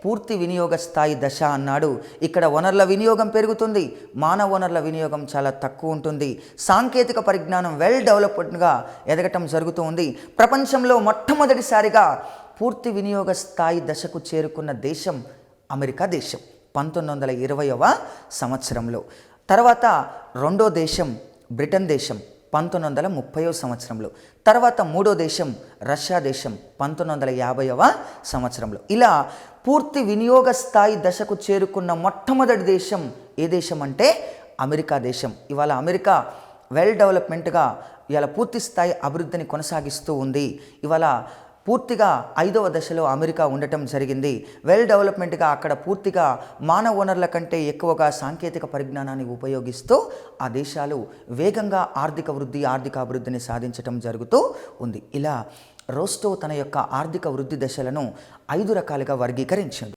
పూర్తి వినియోగ స్థాయి దశ అన్నాడు. ఇక్కడ వనరుల వినియోగం పెరుగుతుంది, మానవ వనరుల వినియోగం చాలా తక్కువ ఉంటుంది. సాంకేతిక పరిజ్ఞానం డెవలప్డ్గా ఎదగటం జరుగుతూ ఉంది. ప్రపంచంలో మొట్టమొదటిసారిగా పూర్తి వినియోగ స్థాయి దశకు చేరుకున్న దేశం అమెరికా దేశం 1920వ సంవత్సరంలో. తర్వాత రెండో దేశం బ్రిటన్ దేశం 1930వ సంవత్సరంలో. తర్వాత మూడో దేశం రష్యా దేశం 1950వ సంవత్సరంలో. ఇలా పూర్తి వినియోగ స్థాయి దశకు చేరుకున్న మొట్టమొదటి దేశం ఏ దేశం అంటే అమెరికా దేశం. ఇవాళ అమెరికా డెవలప్మెంట్గా ఇవాళ పూర్తి స్థాయి అభివృద్ధిని కొనసాగిస్తూ ఉంది. ఇవాళ పూర్తిగా 5వ దశలో అమెరికా ఉండటం జరిగింది. డెవలప్మెంట్గా అక్కడ పూర్తిగా మానవ వనరుల కంటే ఎక్కువగా సాంకేతిక పరిజ్ఞానాన్ని ఉపయోగిస్తూ ఆ దేశాలు వేగంగా ఆర్థిక అభివృద్ధిని సాధించటం జరుగుతూ ఉంది. ఇలా రోస్టో తన యొక్క ఆర్థిక వృద్ధి దశలను 5 రకాలుగా వర్గీకరించాడు.